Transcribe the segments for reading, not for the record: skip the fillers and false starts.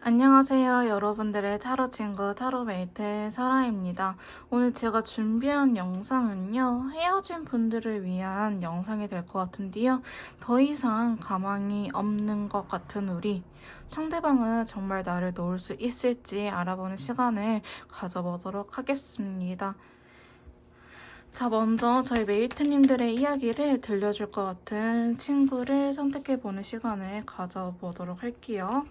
안녕하세요. 여러분들의 타로 친구 타로메이트 사라입니다. 오늘 제가 준비한 영상은요. 헤어진 분들을 위한 영상이 될 것 같은데요. 더 이상 가망이 없는 것 같은 우리. 상대방은 정말 나를 놓을 수 있을지 알아보는 시간을 가져보도록 하겠습니다. 자, 먼저 저희 메이트님들의 이야기를 들려줄 것 같은 친구를 선택해보는 시간을 가져보도록 할게요.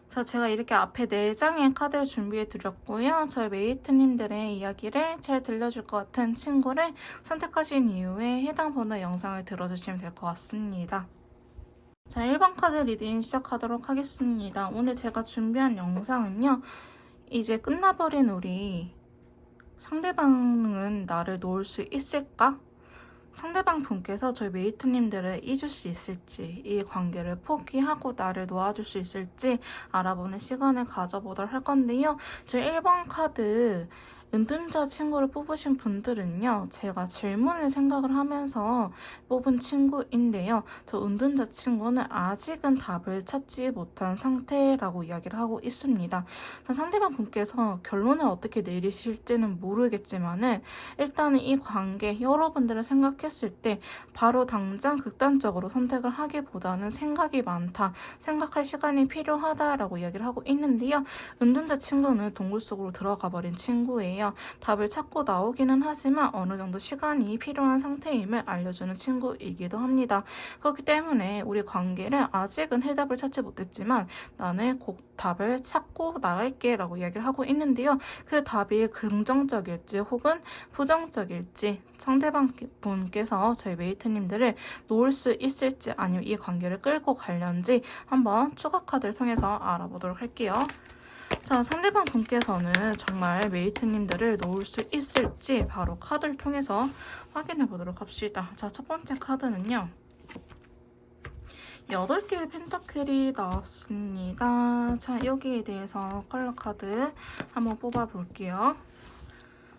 자, 제가 이렇게 앞에 4장의 카드를 준비해 드렸고요. 저희 메이트님들의 이야기를 잘 들려줄 것 같은 친구를 선택하신 이후에 해당 번호 영상을 들어주시면 될 것 같습니다. 자, 1번 카드 리딩 시작하도록 하겠습니다. 오늘 제가 준비한 영상은요. 이제 끝나버린 우리 상대방은 나를 놓을 수 있을까? 상대방 분께서 저희 메이트님들을 잊을 수 있을지, 이 관계를 포기하고 나를 놓아줄 수 있을지 알아보는 시간을 가져보도록 할 건데요. 저희 1번 카드 은둔자 친구를 뽑으신 분들은요. 제가 질문을 생각을 하면서 뽑은 친구인데요. 저 은둔자 친구는 아직은 답을 찾지 못한 상태라고 이야기를 하고 있습니다. 상대방 분께서 결론을 어떻게 내리실지는 모르겠지만은 일단은 이 관계 여러분들을 생각했을 때 바로 당장 극단적으로 선택을 하기보다는 생각이 많다, 생각할 시간이 필요하다라고 이야기를 하고 있는데요. 은둔자 친구는 동굴 속으로 들어가 버린 친구예요. 답을 찾고 나오기는 하지만 어느 정도 시간이 필요한 상태임을 알려주는 친구이기도 합니다. 그렇기 때문에 우리 관계를 아직은 해답을 찾지 못했지만 나는 곧 답을 찾고 나갈게 라고 이야기를 하고 있는데요. 그 답이 긍정적일지 혹은 부정적일지 상대방 분께서 저희 메이트님들을 놓을 수 있을지 아니면 이 관계를 끌고 갈련지 한번 추가 카드를 통해서 알아보도록 할게요. 자, 상대방 분께서는 정말 메이트님들을 놓을 수 있을지 바로 카드를 통해서 확인해 보도록 합시다. 자, 첫 번째 카드는요. 8개의 펜타클이 나왔습니다. 자, 여기에 대해서 컬러 카드 한번 뽑아 볼게요.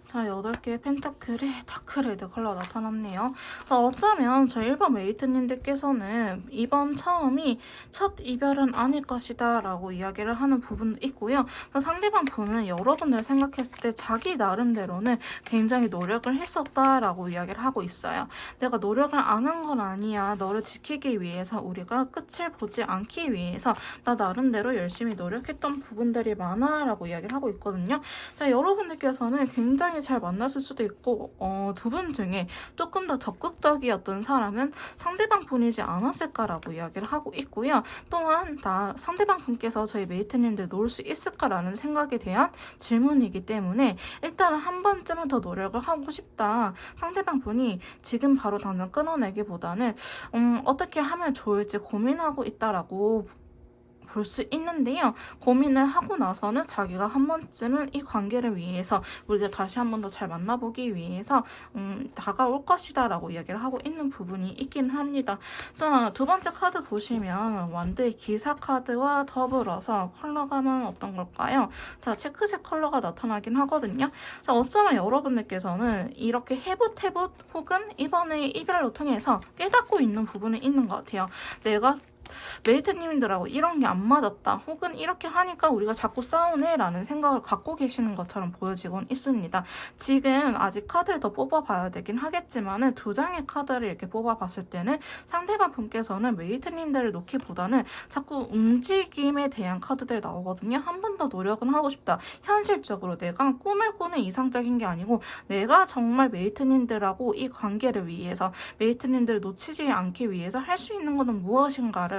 자, 8개의 펜타클의 다크레드 컬러 나타났네요. 자, 어쩌면 저 1번 메이트님들께서는 이번 처음이 첫 이별은 아닐 것이다 라고 이야기를 하는 부분도 있고요. 상대방 분은 여러분들 생각했을 때 자기 나름대로는 굉장히 노력을 했었다라고 이야기를 하고 있어요. 내가 노력을 안 한 건 아니야. 너를 지키기 위해서 우리가 끝을 보지 않기 위해서 나 나름대로 열심히 노력했던 부분들이 많아 라고 이야기를 하고 있거든요. 자, 여러분들께서는 굉장히 잘 만났을 수도 있고 두 분 중에 조금 더 적극적이었던 사람은 상대방 분이지 않았을까라고 이야기를 하고 있고요. 또한 상대방 분께서 저희 메이트님들 놓을 수 있을까라는 생각에 대한 질문이기 때문에 일단은 한 번쯤은 더 노력을 하고 싶다. 상대방 분이 지금 바로 당장 끊어내기보다는 어떻게 하면 좋을지 고민하고 있다라고 볼 수 있는데요. 고민을 하고 나서는 자기가 한 번쯤은 이 관계를 위해서 우리가 다시 한 번 더 잘 만나보기 위해서 다가올 것이다 라고 이야기를 하고 있는 부분이 있긴 합니다. 자, 두 번째 카드 보시면 완드의 기사 카드와 더불어서 컬러감은 어떤 걸까요? 자, 체크색 컬러가 나타나긴 하거든요. 자, 어쩌면 여러분들께서는 이렇게 해붓해붓 혹은 이번에 이별로 통해서 깨닫고 있는 부분이 있는 것 같아요. 내가 메이트님들하고 이런 게 안 맞았다. 혹은 이렇게 하니까 우리가 자꾸 싸우네 라는 생각을 갖고 계시는 것처럼 보여지곤 있습니다. 지금 아직 카드를 더 뽑아봐야 되긴 하겠지만은 2장의 카드를 이렇게 뽑아봤을 때는 상대방 분께서는 메이트님들을 놓기보다는 자꾸 움직임에 대한 카드들이 나오거든요. 한 번 더 노력은 하고 싶다. 현실적으로 내가 꿈을 꾸는 이상적인 게 아니고 내가 정말 메이트님들하고 이 관계를 위해서 메이트님들을 놓치지 않기 위해서 할 수 있는 것은 무엇인가를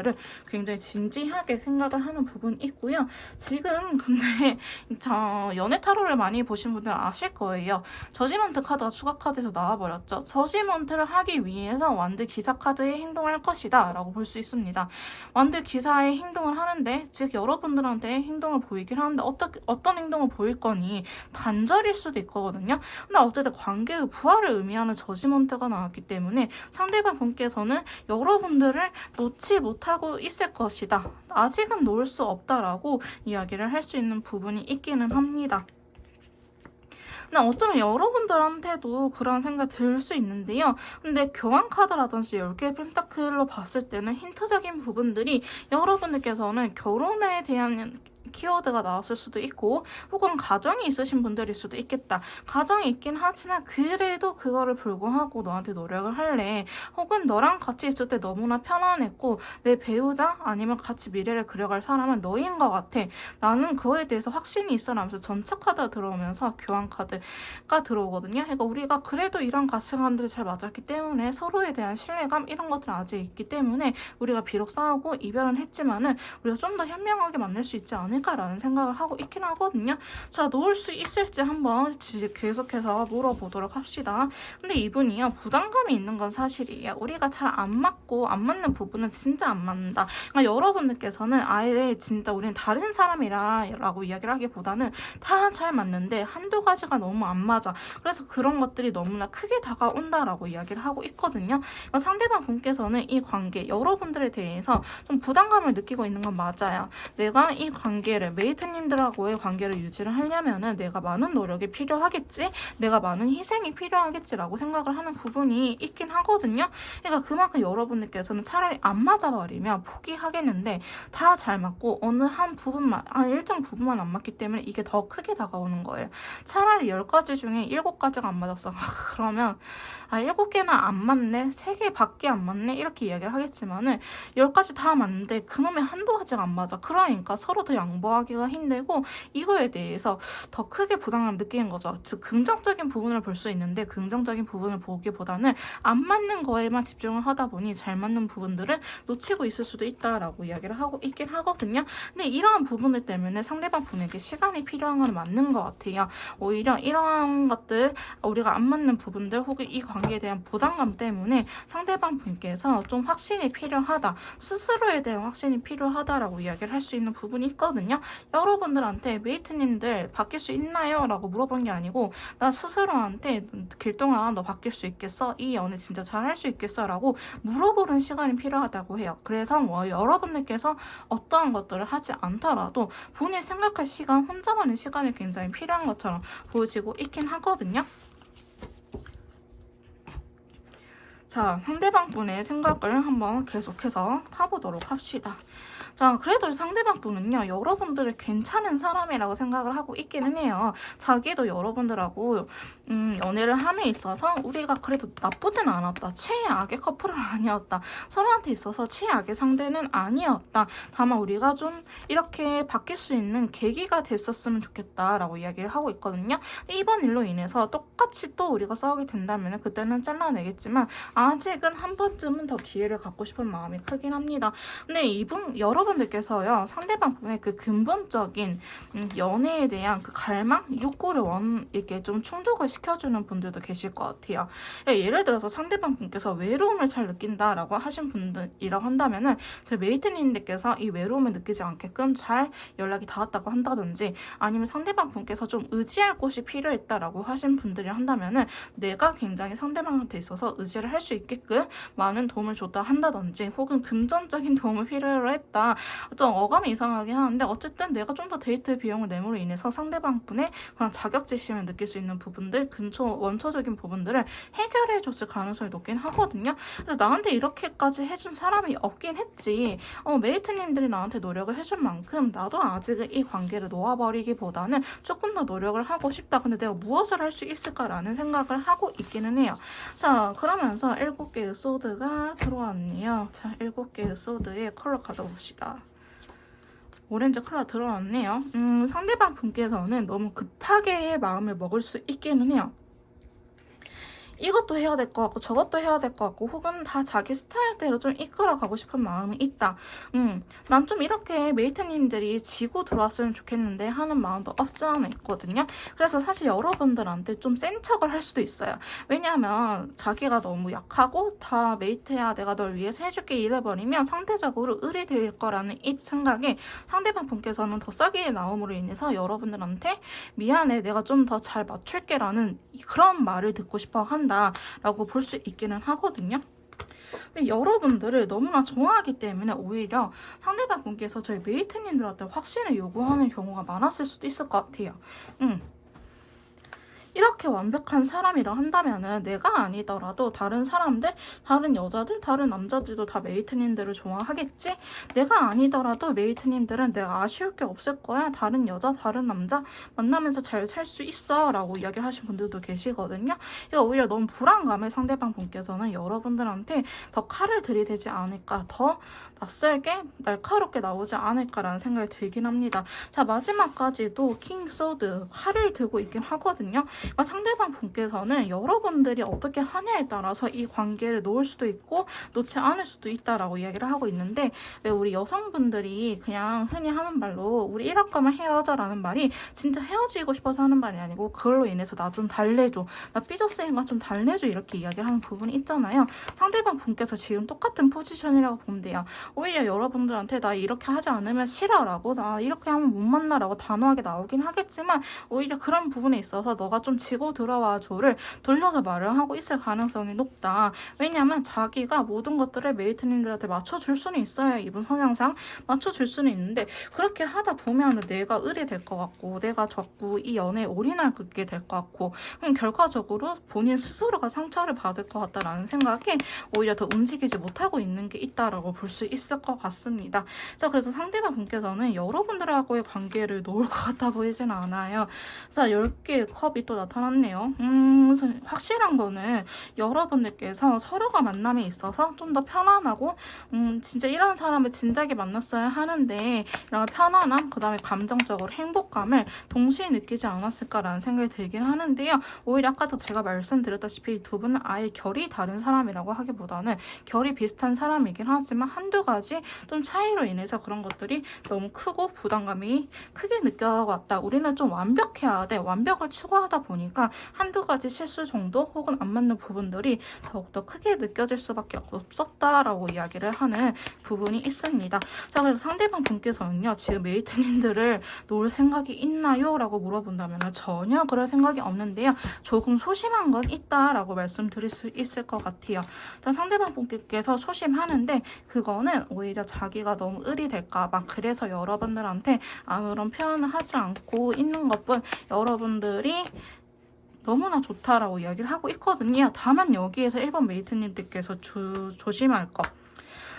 굉장히 진지하게 생각을 하는 부분이 있고요. 지금 근데 저 연애 타로를 많이 보신 분들은 아실 거예요. 저지먼트 카드가 추가 카드에서 나와버렸죠. 저지먼트를 하기 위해서 완드 기사 카드의 행동을 할 것이다 라고 볼 수 있습니다. 완드 기사의 행동을 하는데 즉 여러분들한테 행동을 보이긴 하는데 어떤 행동을 보일 거니 단절일 수도 있거든요. 근데 어쨌든 관계의 부활을 의미하는 저지먼트가 나왔기 때문에 상대방 분께서는 여러분들을 놓지 못하고 있을 것이다. 아직은 놓을 수 없다라고 이야기를 할 수 있는 부분이 있기는 합니다. 근데 어쩌면 여러분들한테도 그런 생각 들 수 있는데요. 근데 교환 카드라든지 10개의 펜타클로 봤을 때는 힌트적인 부분들이 여러분들께서는 결혼에 대한 키워드가 나왔을 수도 있고 혹은 가정이 있으신 분들일 수도 있겠다. 가정이 있긴 하지만 그래도 그거를 불구하고 너한테 노력을 할래. 혹은 너랑 같이 있을 때 너무나 편안했고 내 배우자 아니면 같이 미래를 그려갈 사람은 너인 것 같아. 나는 그거에 대해서 확신이 있어 라면서 전체 카드가 들어오면서 교환 카드가 들어오거든요. 그러니까 우리가 그래도 이런 가치관들이 잘 맞았기 때문에 서로에 대한 신뢰감 이런 것들은 아직 있기 때문에 우리가 비록 싸우고 이별은 했지만은 우리가 좀 더 현명하게 만날 수 있지 않을까라는 생각을 하고 있긴 하거든요. 자, 놓을 수 있을지 한번 계속해서 물어보도록 합시다. 근데 이분이요, 부담감이 있는 건 사실이에요. 우리가 잘 안 맞고 안 맞는 부분은 진짜 안 맞는다. 그러니까 여러분들께서는 아예 진짜 우리는 다른 사람이라고 이야기를 하기보다는 다 잘 맞는데 한두 가지가 너무 안 맞아. 그래서 그런 것들이 너무나 크게 다가온다라고 이야기를 하고 있거든요. 그러니까 상대방 분께서는 이 관계, 여러분들에 대해서 좀 부담감을 느끼고 있는 건 맞아요. 내가 이 관계를, 메이트님들하고의 관계를 유지를 하려면은 내가 많은 노력이 필요하겠지? 내가 많은 희생이 필요하겠지라고 생각을 하는 부분이 있긴 하거든요. 그러니까 그만큼 여러분들께서는 차라리 안 맞아버리면 포기하겠는데 다 잘 맞고 어느 한 부분만, 일정 부분만 안 맞기 때문에 이게 더 크게 다가오는 거예요. 차라리 10가지 중에 7가지가 안 맞았어. 그러면 7개나 안 맞네? 3개밖에 안 맞네? 이렇게 이야기를 하겠지만은 10가지 다 맞는데 그놈의 한두 가지가 안 맞아. 그러니까 서로 더 양보하기가 힘들고 이거에 대해서 더 크게 부담감을 느끼는 거죠. 즉 긍정적인 부분을 볼 수 있는데 긍정적인 부분을 보기보다는 안 맞는 거에만 집중을 하다 보니 잘 맞는 부분들을 놓치고 있을 수도 있다라고 이야기를 하고 있긴 하거든요. 근데 이러한 부분들 때문에 상대방 분에게 시간이 필요한 건 맞는 것 같아요. 오히려 이러한 것들, 우리가 안 맞는 부분들 혹은 이 관계에 대한 부담감 때문에 상대방 분께서 좀 확신이 필요하다, 스스로에 대한 확신이 필요하다라고 이야기를 할 수 있는 부분이 있거든요. 여러분들한테 메이트님들 바뀔 수 있나요? 라고 물어본 게 아니고 나 스스로한테 길동안 너 바뀔 수 있겠어? 이 연애 진짜 잘할 수 있겠어? 라고 물어보는 시간이 필요하다고 해요. 그래서 여러분들께서 어떠한 것들을 하지 않더라도 본인이 생각할 시간, 혼자만의 시간이 굉장히 필요한 것처럼 보여지고 있긴 하거든요. 자, 상대방 분의 생각을 한번 계속해서 파보도록 합시다. 자, 그래도 상대방 분은요, 여러분들을 괜찮은 사람이라고 생각을 하고 있기는 해요. 자기도 여러분들하고 연애를 함에 있어서 우리가 그래도 나쁘진 않았다. 최악의 커플은 아니었다. 서로한테 있어서 최악의 상대는 아니었다. 다만 우리가 좀 이렇게 바뀔 수 있는 계기가 됐었으면 좋겠다라고 이야기를 하고 있거든요. 이번 일로 인해서 똑같이 또 우리가 싸우게 된다면 그때는 잘라내겠지만 아직은 한 번쯤은 더 기회를 갖고 싶은 마음이 크긴 합니다. 근데 여러분들께서요, 상대방 분의 그 근본적인 연애에 대한 그 갈망, 욕구를 이렇게 좀 충족을 시켜주는 분들도 계실 것 같아요. 예를 들어서 상대방 분께서 외로움을 잘 느낀다라고 하신 분들이라고 한다면은 저희 메이트님들께서 이 외로움을 느끼지 않게끔 잘 연락이 닿았다고 한다든지 아니면 상대방 분께서 좀 의지할 곳이 필요했다라고 하신 분들이 한다면은 내가 굉장히 상대방한테 있어서 의지를 할 수 있게끔 많은 도움을 줬다 한다든지 혹은 금전적인 도움을 필요로 했다. 좀 어감이 이상하긴 하는데 어쨌든 내가 좀 더 데이트 비용을 내므로 인해서 상대방 분의 그런 자격지심을 느낄 수 있는 부분들, 원초적인 부분들을 해결해 줬을 가능성이 높긴 하거든요. 그래서 나한테 이렇게까지 해준 사람이 없긴 했지. 메이트님들이 나한테 노력을 해준 만큼 나도 아직은 이 관계를 놓아버리기보다는 조금 더 노력을 하고 싶다. 근데 내가 무엇을 할 수 있을까라는 생각을 하고 있기는 해요. 자, 그러면서 7개의 소드가 들어왔네요. 자, 7개의 소드의 컬러 가져봅시다. 오렌지 컬러 들어왔네요. 상대방 분께서는 너무 급하게 마음을 먹을 수 있기는 해요. 이것도 해야 될 것 같고 저것도 해야 될 것 같고 혹은 다 자기 스타일대로 좀 이끌어가고 싶은 마음이 있다. 난 좀 이렇게 메이트님들이 지고 들어왔으면 좋겠는데 하는 마음도 없지 않아 있거든요. 그래서 사실 여러분들한테 좀 센 척을 할 수도 있어요. 왜냐하면 자기가 너무 약하고 다 메이트야 내가 널 위해서 해줄게 이래버리면 상대적으로 의리될 거라는 생각에 상대방 분께서는 더 싸게 나옴으로 인해서 여러분들한테 미안해 내가 좀 더 잘 맞출게 라는 그런 말을 듣고 싶어 한다라고 볼 수 있기는 하거든요. 근데 여러분들을 너무나 좋아하기 때문에 오히려 상대방 분께서 저희 메이트님들한테 확신을 요구하는 경우가 많았을 수도 있을 것 같아요. 이렇게 완벽한 사람이라 한다면은 내가 아니더라도 다른 사람들, 다른 여자들, 다른 남자들도 다 메이트님들을 좋아하겠지? 내가 아니더라도 메이트님들은 내가 아쉬울 게 없을 거야. 다른 여자, 다른 남자 만나면서 잘 살 수 있어 라고 이야기를 하신 분들도 계시거든요. 이거 오히려 너무 불안감에 상대방 분께서는 여러분들한테 더 칼을 들이대지 않을까, 더 낯설게 날카롭게 나오지 않을까라는 생각이 들긴 합니다. 자, 마지막까지도 킹 소드 칼을 들고 있긴 하거든요. 그러니까 상대방 분께서는 여러분들이 어떻게 하냐에 따라서 이 관계를 놓을 수도 있고 놓지 않을 수도 있다라고 이야기를 하고 있는데, 왜 우리 여성분들이 그냥 흔히 하는 말로 우리 이럴 거면 헤어져라는 말이 진짜 헤어지고 싶어서 하는 말이 아니고 그걸로 인해서 나 좀 달래줘, 나 삐졌으니까 좀 달래줘 이렇게 이야기를 하는 부분이 있잖아요. 상대방 분께서 지금 똑같은 포지션이라고 보면 돼요. 오히려 여러분들한테 나 이렇게 하지 않으면 싫어라고, 나 이렇게 하면 못 만나라고 단호하게 나오긴 하겠지만 오히려 그런 부분에 있어서 너가 좀 지고 들어와줘를 돌려서 말을 하고 있을 가능성이 높다. 왜냐면 자기가 모든 것들을 메이트님들한테 맞춰줄 수는 있어요. 이분 성향상 맞춰줄 수는 있는데 그렇게 하다 보면 내가 의리될 것 같고 내가 자꾸 이 연애에 올인하게 될 것 같고 그럼 결과적으로 본인 스스로가 상처를 받을 것 같다라는 생각에 오히려 더 움직이지 못하고 있는 게 있다라고 볼 수 있을 것 같습니다. 자, 그래서 상대방 분께서는 여러분들하고의 관계를 놓을 것 같아 보이진 않아요. 자, 10개의 컵이 또 나타났네요. 확실한 거는 여러분들께서 서로가 만남에 있어서 좀 더 편안하고 진짜 이런 사람을 진작에 만났어야 하는데 이런 편안함, 그 다음에 감정적으로 행복감을 동시에 느끼지 않았을까라는 생각이 들긴 하는데요. 오히려 아까도 제가 말씀드렸다시피 두 분은 아예 결이 다른 사람이라고 하기보다는 결이 비슷한 사람이긴 하지만 한두 가지 좀 차이로 인해서 그런 것들이 너무 크고 부담감이 크게 느껴왔다. 우리는 좀 완벽해야 돼. 완벽을 추구하다 보니까 한두 가지 실수 정도 혹은 안 맞는 부분들이 더욱더 크게 느껴질 수밖에 없었다라고 이야기를 하는 부분이 있습니다. 자, 그래서 상대방 분께서는요, 지금 메이트님들을 놓을 생각이 있나요? 라고 물어본다면 전혀 그럴 생각이 없는데요. 조금 소심한 건 있다라고 말씀드릴 수 있을 것 같아요. 자, 상대방 분께서 소심하는데 그거는 오히려 자기가 너무 의리될까봐 그래서 여러분들한테 아무런 표현을 하지 않고 있는 것뿐, 여러분들이 너무나 좋다라고 이야기를 하고 있거든요. 다만 여기에서 1번 메이트님들께서 조심할 것.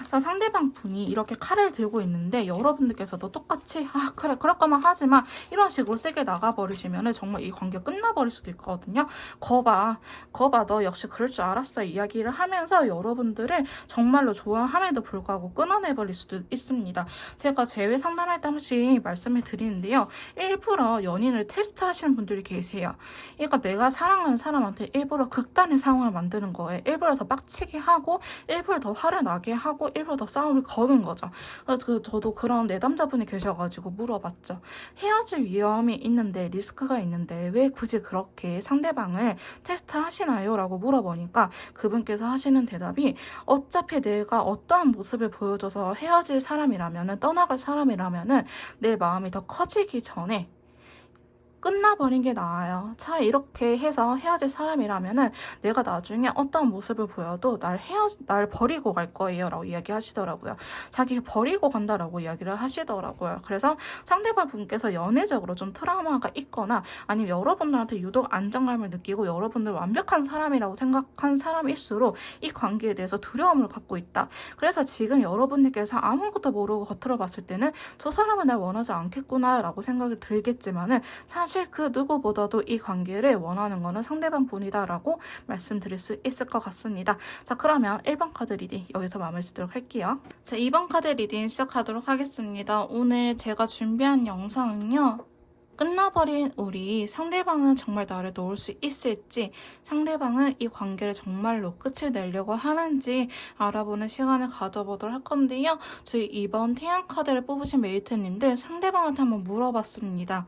자, 상대방 분이 이렇게 칼을 들고 있는데 여러분들께서도 똑같이 그래 그럴 거면 하지마 이런 식으로 세게 나가버리시면 정말 이 관계 끝나버릴 수도 있거든요. 거봐 너 역시 그럴 줄 알았어 이야기를 하면서 여러분들을 정말로 좋아함에도 불구하고 끊어내버릴 수도 있습니다. 제가 재회 상담할 때 한 번씩 말씀을 드리는데요. 일부러 연인을 테스트하시는 분들이 계세요. 그러니까 내가 사랑하는 사람한테 일부러 극단의 상황을 만드는 거예요. 일부러 더 빡치게 하고 일부러 더 화를 나게 하고 일부러 더 싸움을 거는 거죠. 그래서 저도 그런 내담자분이 계셔가지고 물어봤죠. 헤어질 위험이 있는데 리스크가 있는데 왜 굳이 그렇게 상대방을 테스트하시나요? 라고 물어보니까 그분께서 하시는 대답이 어차피 내가 어떠한 모습을 보여줘서 헤어질 사람이라면 떠나갈 사람이라면 내 마음이 더 커지기 전에 끝나버린 게 나아요. 차라리 이렇게 해서 헤어질 사람이라면은 내가 나중에 어떤 모습을 보여도 날 버리고 갈 거예요 라고 이야기하시더라고요. 자기를 버리고 간다라고 이야기를 하시더라고요. 그래서 상대방 분께서 연애적으로 좀 트라우마가 있거나 아니면 여러분들한테 유독 안정감을 느끼고 여러분들 완벽한 사람이라고 생각한 사람일수록 이 관계에 대해서 두려움을 갖고 있다. 그래서 지금 여러분들께서 아무것도 모르고 겉으로 봤을 때는 저 사람은 날 원하지 않겠구나 라고 생각이 들겠지만은 사실 그 누구보다도 이 관계를 원하는 거는 상대방 분이다라고 말씀드릴 수 있을 것 같습니다. 자, 그러면 1번 카드 리딩 여기서 마무리 짓도록 할게요. 자, 2번 카드 리딩 시작하도록 하겠습니다. 오늘 제가 준비한 영상은요. 끝나버린 우리 상대방은 정말 나를 놓을 수 있을지, 상대방은 이 관계를 정말로 끝을 내려고 하는지 알아보는 시간을 가져보도록 할 건데요. 저희 이번 태양 카드를 뽑으신 메이트님들 상대방한테 한번 물어봤습니다.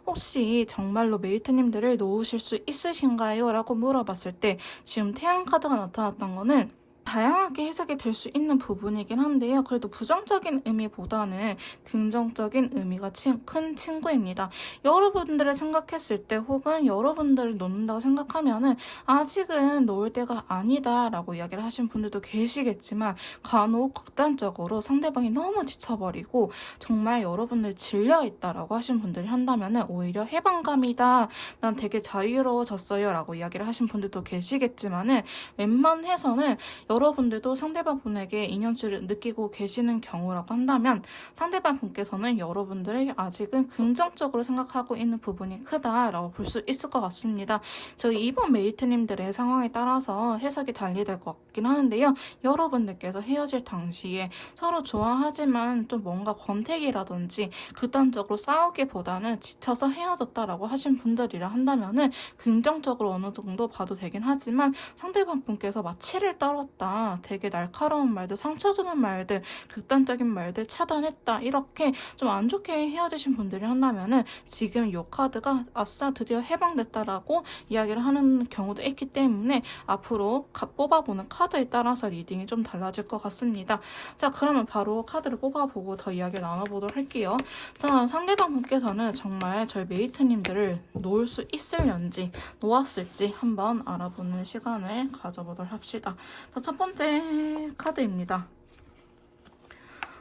혹시 정말로 메이트님들을 놓으실 수 있으신가요? 라고 물어봤을 때 지금 태양 카드가 나타났던 거는 다양하게 해석이 될 수 있는 부분이긴 한데요. 그래도 부정적인 의미보다는 긍정적인 의미가 큰 친구입니다. 여러분들을 생각했을 때 혹은 여러분들을 놓는다고 생각하면은 아직은 놓을 때가 아니다 라고 이야기를 하신 분들도 계시겠지만 간혹 극단적으로 상대방이 너무 지쳐버리고 정말 여러분들 질려있다라고 하신 분들이 한다면은 오히려 해방감이다. 난 되게 자유로워졌어요 라고 이야기를 하신 분들도 계시겠지만은 웬만해서는 여러분들도 상대방 분에게 인연줄을 느끼고 계시는 경우라고 한다면 상대방 분께서는 여러분들을 아직은 긍정적으로 생각하고 있는 부분이 크다라고 볼 수 있을 것 같습니다. 저희 이번 메이트님들의 상황에 따라서 해석이 달리될 것 같긴 하는데요. 여러분들께서 헤어질 당시에 서로 좋아하지만 좀 뭔가 권태기라든지 극단적으로 싸우기보다는 지쳐서 헤어졌다라고 하신 분들이라 한다면은 긍정적으로 어느 정도 봐도 되긴 하지만 상대방 분께서 마치를 떨었다. 되게 날카로운 말들, 상처 주는 말들, 극단적인 말들 차단했다. 이렇게 좀 안 좋게 헤어지신 분들이 한다면은 지금 이 카드가 아싸 드디어 해방됐다라고 이야기를 하는 경우도 있기 때문에 앞으로 뽑아보는 카드에 따라서 리딩이 좀 달라질 것 같습니다. 자, 그러면 바로 카드를 뽑아보고 더 이야기를 나눠보도록 할게요. 자, 상대방 분께서는 정말 저희 메이트님들을 놓을 수 있을런지 놓았을지 한번 알아보는 시간을 가져보도록 합시다. 자, 첫 번째 카드입니다.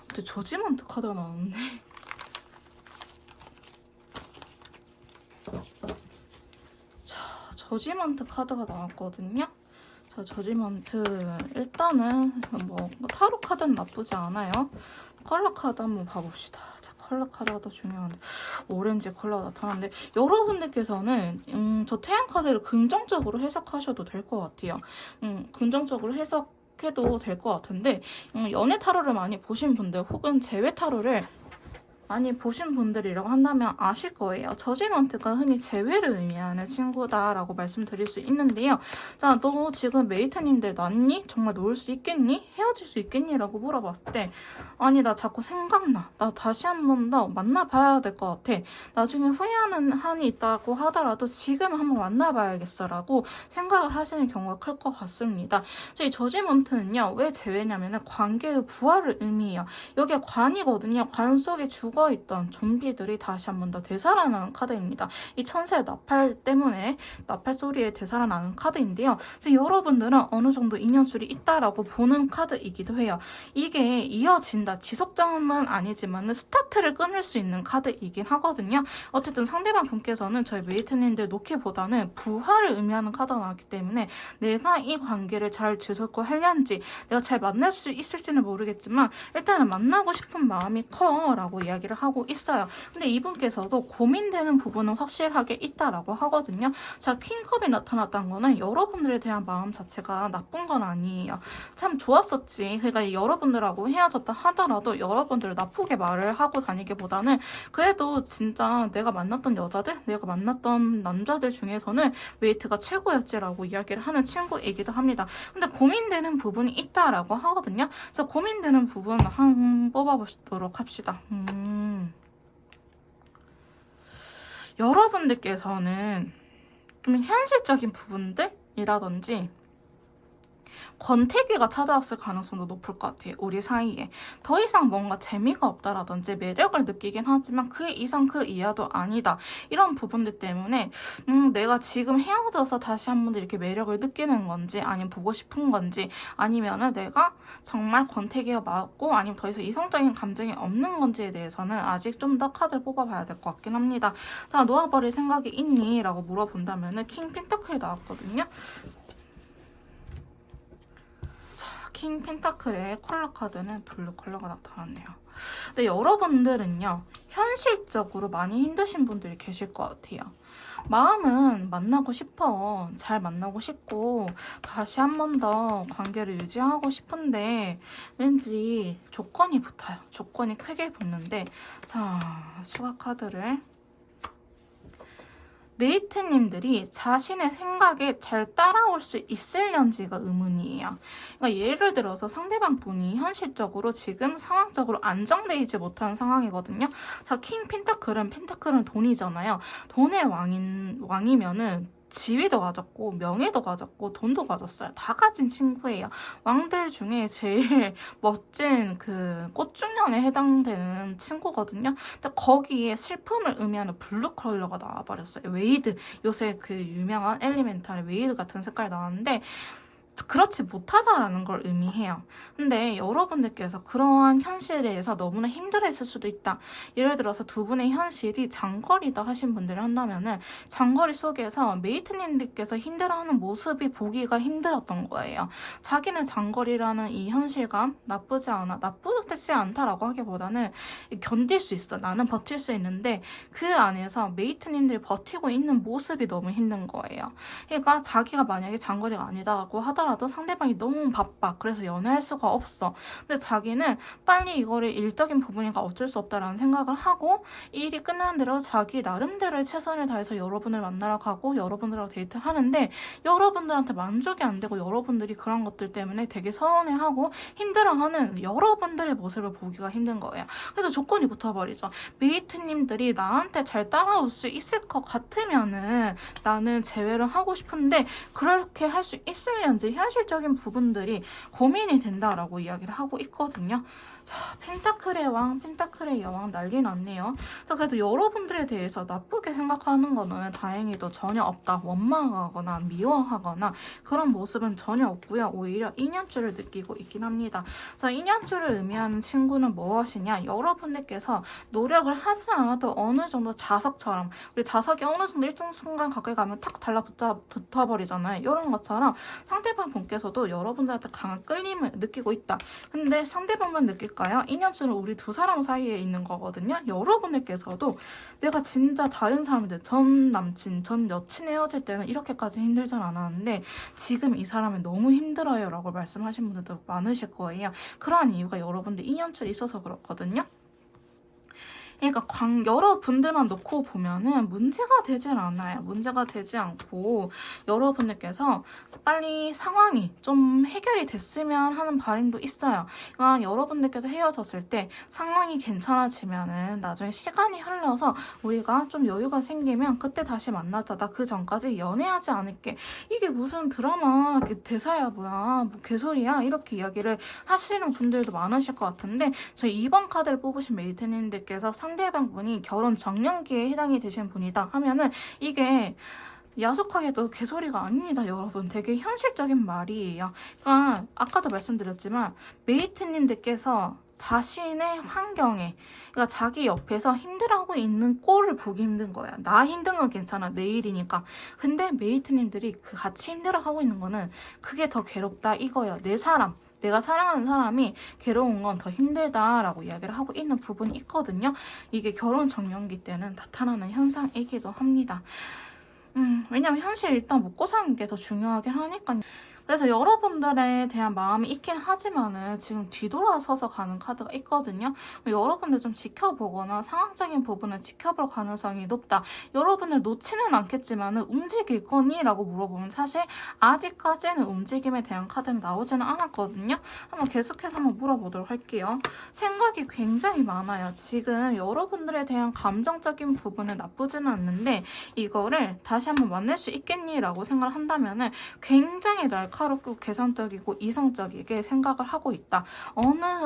근데 저지먼트 카드가 나왔네. 자, 저지먼트 카드가 나왔거든요. 자, 저지먼트 일단은 뭐 타로 카드는 나쁘지 않아요. 컬러 카드 한번 봐봅시다. 자, 컬러 카드가 더 중요한데 오렌지 컬러가 나타나는데 여러분들께서는 저 태양 카드를 긍정적으로 해석하셔도 될 것 같아요. 긍정적으로 해석해도 될 것 같은데 연애 타로를 많이 보신 분들 혹은 재회 타로를 많이 보신 분들이라고 한다면 아실 거예요. 저지먼트가 흔히 재회를 의미하는 친구다라고 말씀드릴 수 있는데요. 자, 너 지금 메이트님들 낫니? 정말 놓을 수 있겠니? 헤어질 수 있겠니? 라고 물어봤을 때 아니, 나 자꾸 생각나. 나 다시 한 번 더 만나봐야 될 것 같아. 나중에 후회하는 한이 있다고 하더라도 지금 한번 만나봐야겠어 라고 생각을 하시는 경우가 클 것 같습니다. 이 저지먼트는요. 왜 재회냐면은 관계의 부활을 의미해요. 여기에 관이거든요. 관 속에 죽어있던 좀비들이 다시 한 번 더 되살아나는 카드입니다. 이 천사의 나팔 때문에 나팔 소리에 되살아나는 카드인데요. 여러분들은 어느 정도 인연술이 있다라고 보는 카드이기도 해요. 이게 이어진다. 지속점은 아니지만 스타트를 끊을 수 있는 카드이긴 하거든요. 어쨌든 상대방 분께서는 저희 메이트님들 놓기보다는 부활을 의미하는 카드가 나왔기 때문에 내가 이 관계를 잘 지속고 하려는지 내가 잘 만날 수 있을지는 모르겠지만 일단은 만나고 싶은 마음이 커라고 이야기를 하고 있어요. 근데 이분께서도 고민되는 부분은 확실하게 있다라고 하거든요. 자, 퀸컵이 나타났다는 거는 여러분들에 대한 마음 자체가 나쁜 건 아니에요. 참 좋았었지. 그러니까 여러분들하고 헤어졌다 하더라도 여러분들을 나쁘게 말을 하고 다니기보다는 그래도 진짜 내가 만났던 여자들, 내가 만났던 남자들 중에서는 웨이트가 최고였지라고 이야기를 하는 친구이기도 합니다. 근데 고민되는 부분이 있다라고 하거든요. 자, 고민되는 부분 한번 뽑아보도록 합시다. 여러분들께서는 좀 현실적인 부분들이라든지 권태기가 찾아왔을 가능성도 높을 것 같아요. 우리 사이에. 더 이상 뭔가 재미가 없다라든지 매력을 느끼긴 하지만 그 이상 그 이하도 아니다. 이런 부분들 때문에 내가 지금 헤어져서 다시 한 번 이렇게 매력을 느끼는 건지 아니면 보고 싶은 건지 아니면은 내가 정말 권태기가 맞고 아니면 더 이상 이성적인 감정이 없는 건지에 대해서는 아직 좀 더 카드를 뽑아봐야 될 것 같긴 합니다. 자, 놓아버릴 생각이 있니? 라고 물어본다면은 킹 펜타클이 나왔거든요. 킹 펜타클의 컬러 카드는 블루 컬러가 나타났네요. 근데 여러분들은요. 현실적으로 많이 힘드신 분들이 계실 것 같아요. 마음은 만나고 싶어. 잘 만나고 싶고 다시 한 번 더 관계를 유지하고 싶은데 왠지 조건이 붙어요. 조건이 크게 붙는데 자, 추가 카드를 메이트님들이 자신의 생각에 잘 따라올 수 있을런지가 의문이에요. 그러니까 예를 들어서 상대방 분이 현실적으로 지금 상황적으로 안정되지 못한 상황이거든요. 자, 킹 펜타클은 돈이잖아요. 돈의 왕이면은 지위도 가졌고 명예도 가졌고 돈도 가졌어요. 다 가진 친구예요. 왕들 중에 제일 멋진 그 꽃중년에 해당되는 친구거든요. 근데 거기에 슬픔을 의미하는 블루 컬러가 나와버렸어요. 웨이드, 요새 그 유명한 엘리멘탈의 웨이드 같은 색깔이 나왔는데 그렇지 못하다라는 걸 의미해요. 근데 여러분들께서 그러한 현실에서 너무나 힘들어했을 수도 있다. 예를 들어서 두 분의 현실이 장거리다 하신 분들을 한다면은 장거리 속에서 메이트님들께서 힘들어하는 모습이 보기가 힘들었던 거예요. 자기는 장거리라는 이 현실감 나쁘지 않다라고 하기보다는 견딜 수 있어. 나는 버틸 수 있는데 그 안에서 메이트님들이 버티고 있는 모습이 너무 힘든 거예요. 그러니까 자기가 만약에 장거리가 아니다라고 하더라도 상대방이 너무 바빠. 그래서 연애할 수가 없어. 근데 자기는 빨리 이거를 일적인 부분이니까 어쩔 수 없다라는 생각을 하고 일이 끝나는 대로 자기 나름대로의 최선을 다해서 여러분을 만나러 가고 여러분들하고 데이트를 하는데 여러분들한테 만족이 안 되고 여러분들이 그런 것들 때문에 되게 서운해하고 힘들어하는 여러분들의 모습을 보기가 힘든 거예요. 그래서 조건이 붙어버리죠. 메이트님들이 나한테 잘 따라올 수 있을 것 같으면은 나는 제외를 하고 싶은데 그렇게 할 수 있을런지 현실적인 부분들이 고민이 된다라고 이야기를 하고 있거든요. 자, 펜타클의 왕, 펜타클의 여왕 난리 났네요. 자, 그래도 여러분들에 대해서 나쁘게 생각하는 거는 다행히도 전혀 없다. 원망하거나 미워하거나 그런 모습은 전혀 없고요. 오히려 인연줄을 느끼고 있긴 합니다. 자, 인연줄을 의미하는 친구는 무엇이냐? 여러분들께서 노력을 하지 않아도 어느 정도 자석처럼 우리 자석이 어느 정도 일정 순간 가까이 가면 탁 붙어버리잖아요. 이런 것처럼 상대방 분께서도 여러분들한테 강한 끌림을 느끼고 있다. 근데 상대방만 느낄까요? 인연줄은 우리 두 사람 사이에 있는 거거든요. 여러분들께서도 내가 진짜 다른 사람들 전 남친, 전 여친 헤어질 때는 이렇게까지 힘들진 않았는데 지금 이 사람은 너무 힘들어요 라고 말씀하신 분들도 많으실 거예요. 그러한 이유가 여러분들 인연줄이 있어서 그렇거든요. 그러니까 여러분들만 놓고 보면은 문제가 되질 않아요. 문제가 되지 않고 여러분들께서 빨리 상황이 좀 해결이 됐으면 하는 바람도 있어요. 그러니까 여러분들께서 헤어졌을 때 상황이 괜찮아지면은 나중에 시간이 흘러서 우리가 좀 여유가 생기면 그때 다시 만나자. 나 그 전까지 연애하지 않을게. 이게 무슨 드라마 대사야 뭐야. 뭐 개소리야. 이렇게 이야기를 하시는 분들도 많으실 것 같은데 저희 2번 카드를 뽑으신 메이트님들께서 상대방분이 결혼 정년기에 해당이 되신 분이다 하면은 이게 야속하게도 개소리가 아닙니다, 여러분. 되게 현실적인 말이에요. 그러니까 아까도 말씀드렸지만 메이트님들께서 자신의 환경에 그러니까 자기 옆에서 힘들어하고 있는 꼴을 보기 힘든 거야. 나 힘든 건 괜찮아. 내일이니까. 근데 메이트님들이 그 같이 힘들어하고 있는 거는 그게 더 괴롭다 이거예요. 내 사람. 내가 사랑하는 사람이 괴로운 건 더 힘들다라고 이야기를 하고 있는 부분이 있거든요. 이게 결혼 정년기 때는 나타나는 현상이기도 합니다. 왜냐면 현실 일단 먹고 사는 게 더 중요하긴 하니까요. 그래서 여러분들에 대한 마음이 있긴 하지만은 지금 뒤돌아서서 가는 카드가 있거든요. 여러분들 좀 지켜보거나 상황적인 부분을 지켜볼 가능성이 높다. 여러분을 놓지는 않겠지만은 움직일 거니? 라고 물어보면 사실 아직까지는 움직임에 대한 카드는 나오지는 않았거든요. 한번 계속해서 한번 물어보도록 할게요. 생각이 굉장히 많아요. 지금 여러분들에 대한 감정적인 부분은 나쁘지는 않는데 이거를 다시 한번 만날 수 있겠니? 라고 생각을 한다면은 굉장히 날카롭고 계산적이고 이성적이게 생각을 하고 있다.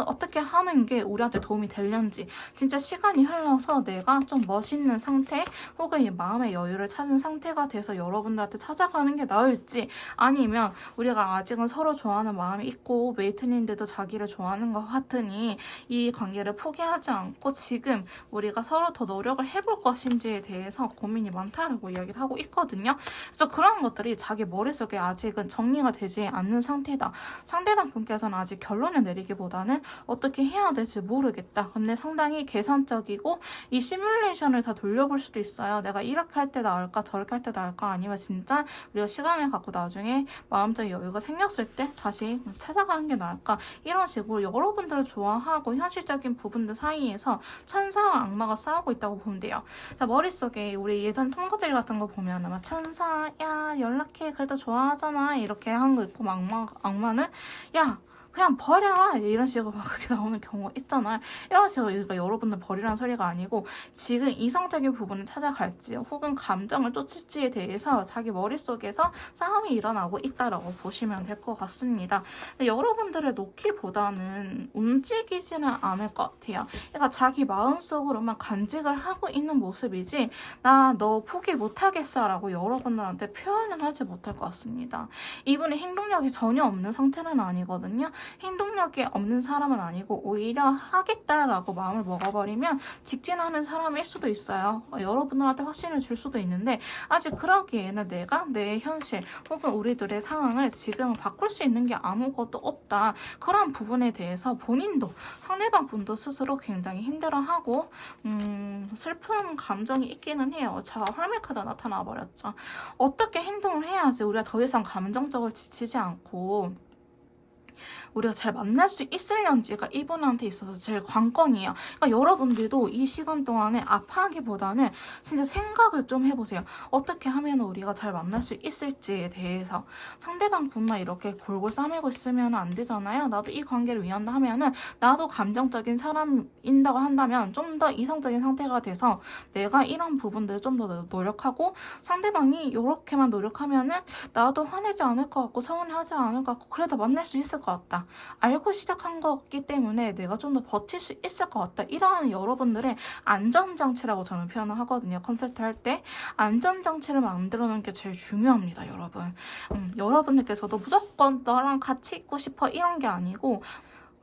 어떻게 하는 게 우리한테 도움이 되려는지 진짜 시간이 흘러서 내가 좀 멋있는 상태 혹은 이 마음의 여유를 찾은 상태가 돼서 여러분들한테 찾아가는 게 나을지 아니면 우리가 아직은 서로 좋아하는 마음이 있고 메이트님들도 자기를 좋아하는 것 같으니 이 관계를 포기하지 않고 지금 우리가 서로 더 노력을 해볼 것인지에 대해서 고민이 많다라고 이야기를 하고 있거든요. 그래서 그런 것들이 자기 머릿속에 아직은 정리가 되지 않는 상태다. 상대방 분께서는 아직 결론을 내리기보다는 어떻게 해야 될지 모르겠다. 근데 상당히 계산적이고 이 시뮬레이션을 다 돌려볼 수도 있어요. 내가 이렇게 할 때 나을까 저렇게 할 때 나을까 아니면 진짜 우리가 시간을 갖고 나중에 마음적인 여유가 생겼을 때 다시 찾아가는 게 나을까 이런 식으로 여러분들을 좋아하고 현실적인 부분들 사이에서 천사와 악마가 싸우고 있다고 보면 돼요. 자, 머릿속에 우리 예전 통과질 같은 거 보면 아마 천사 야 연락해 그래도 좋아하잖아 이렇게 한 거 있고 악마는 야 그냥 버려 이런 식으로 막 그렇게 나오는 경우가 있잖아요. 이런 식으로 그러니까 여러분들 버리라는 소리가 아니고 지금 이성적인 부분을 찾아갈지 혹은 감정을 쫓을지에 대해서 자기 머릿속에서 싸움이 일어나고 있다라고 보시면 될 것 같습니다. 근데 여러분들의 놓기보다는 움직이지는 않을 것 같아요. 그러니까 자기 마음속으로만 간직을 하고 있는 모습이지 나 너 포기 못하겠어 라고 여러분들한테 표현은 하지 못할 것 같습니다. 이분이 행동력이 전혀 없는 상태는 아니거든요. 행동력이 없는 사람은 아니고 오히려 하겠다라고 마음을 먹어버리면 직진하는 사람일 수도 있어요. 여러분들한테 확신을 줄 수도 있는데 아직 그러기에는 내가 내 현실 혹은 우리들의 상황을 지금 바꿀 수 있는 게 아무것도 없다. 그런 부분에 대해서 본인도 상대방 분도 스스로 굉장히 힘들어하고 슬픈 감정이 있기는 해요. 자, 헐밀 카드 나타나 버렸죠. 어떻게 행동을 해야지 우리가 더 이상 감정적으로 지치지 않고 우리가 잘 만날 수 있을런지가 이분한테 있어서 제일 관건이에요. 그러니까 여러분들도 이 시간 동안에 아파하기보다는 진짜 생각을 좀 해보세요. 어떻게 하면 우리가 잘 만날 수 있을지에 대해서. 상대방 분만 이렇게 골골 싸매고 있으면 안 되잖아요. 나도 이 관계를 위한다 하면은 나도 감정적인 사람인다고 한다면 좀 더 이성적인 상태가 돼서 내가 이런 부분들을 좀 더 노력하고 상대방이 이렇게만 노력하면은 나도 화내지 않을 것 같고 서운해하지 않을 것 같고 그래도 만날 수 있을 것 같다. 알고 시작한 거기 때문에 내가 좀 더 버틸 수 있을 것 같다. 이러한 여러분들의 안전장치라고 저는 표현을 하거든요. 컨설트 할 때 안전장치를 만들어 놓는 게 제일 중요합니다. 여러분. 여러분들께서도 무조건 너랑 같이 있고 싶어 이런 게 아니고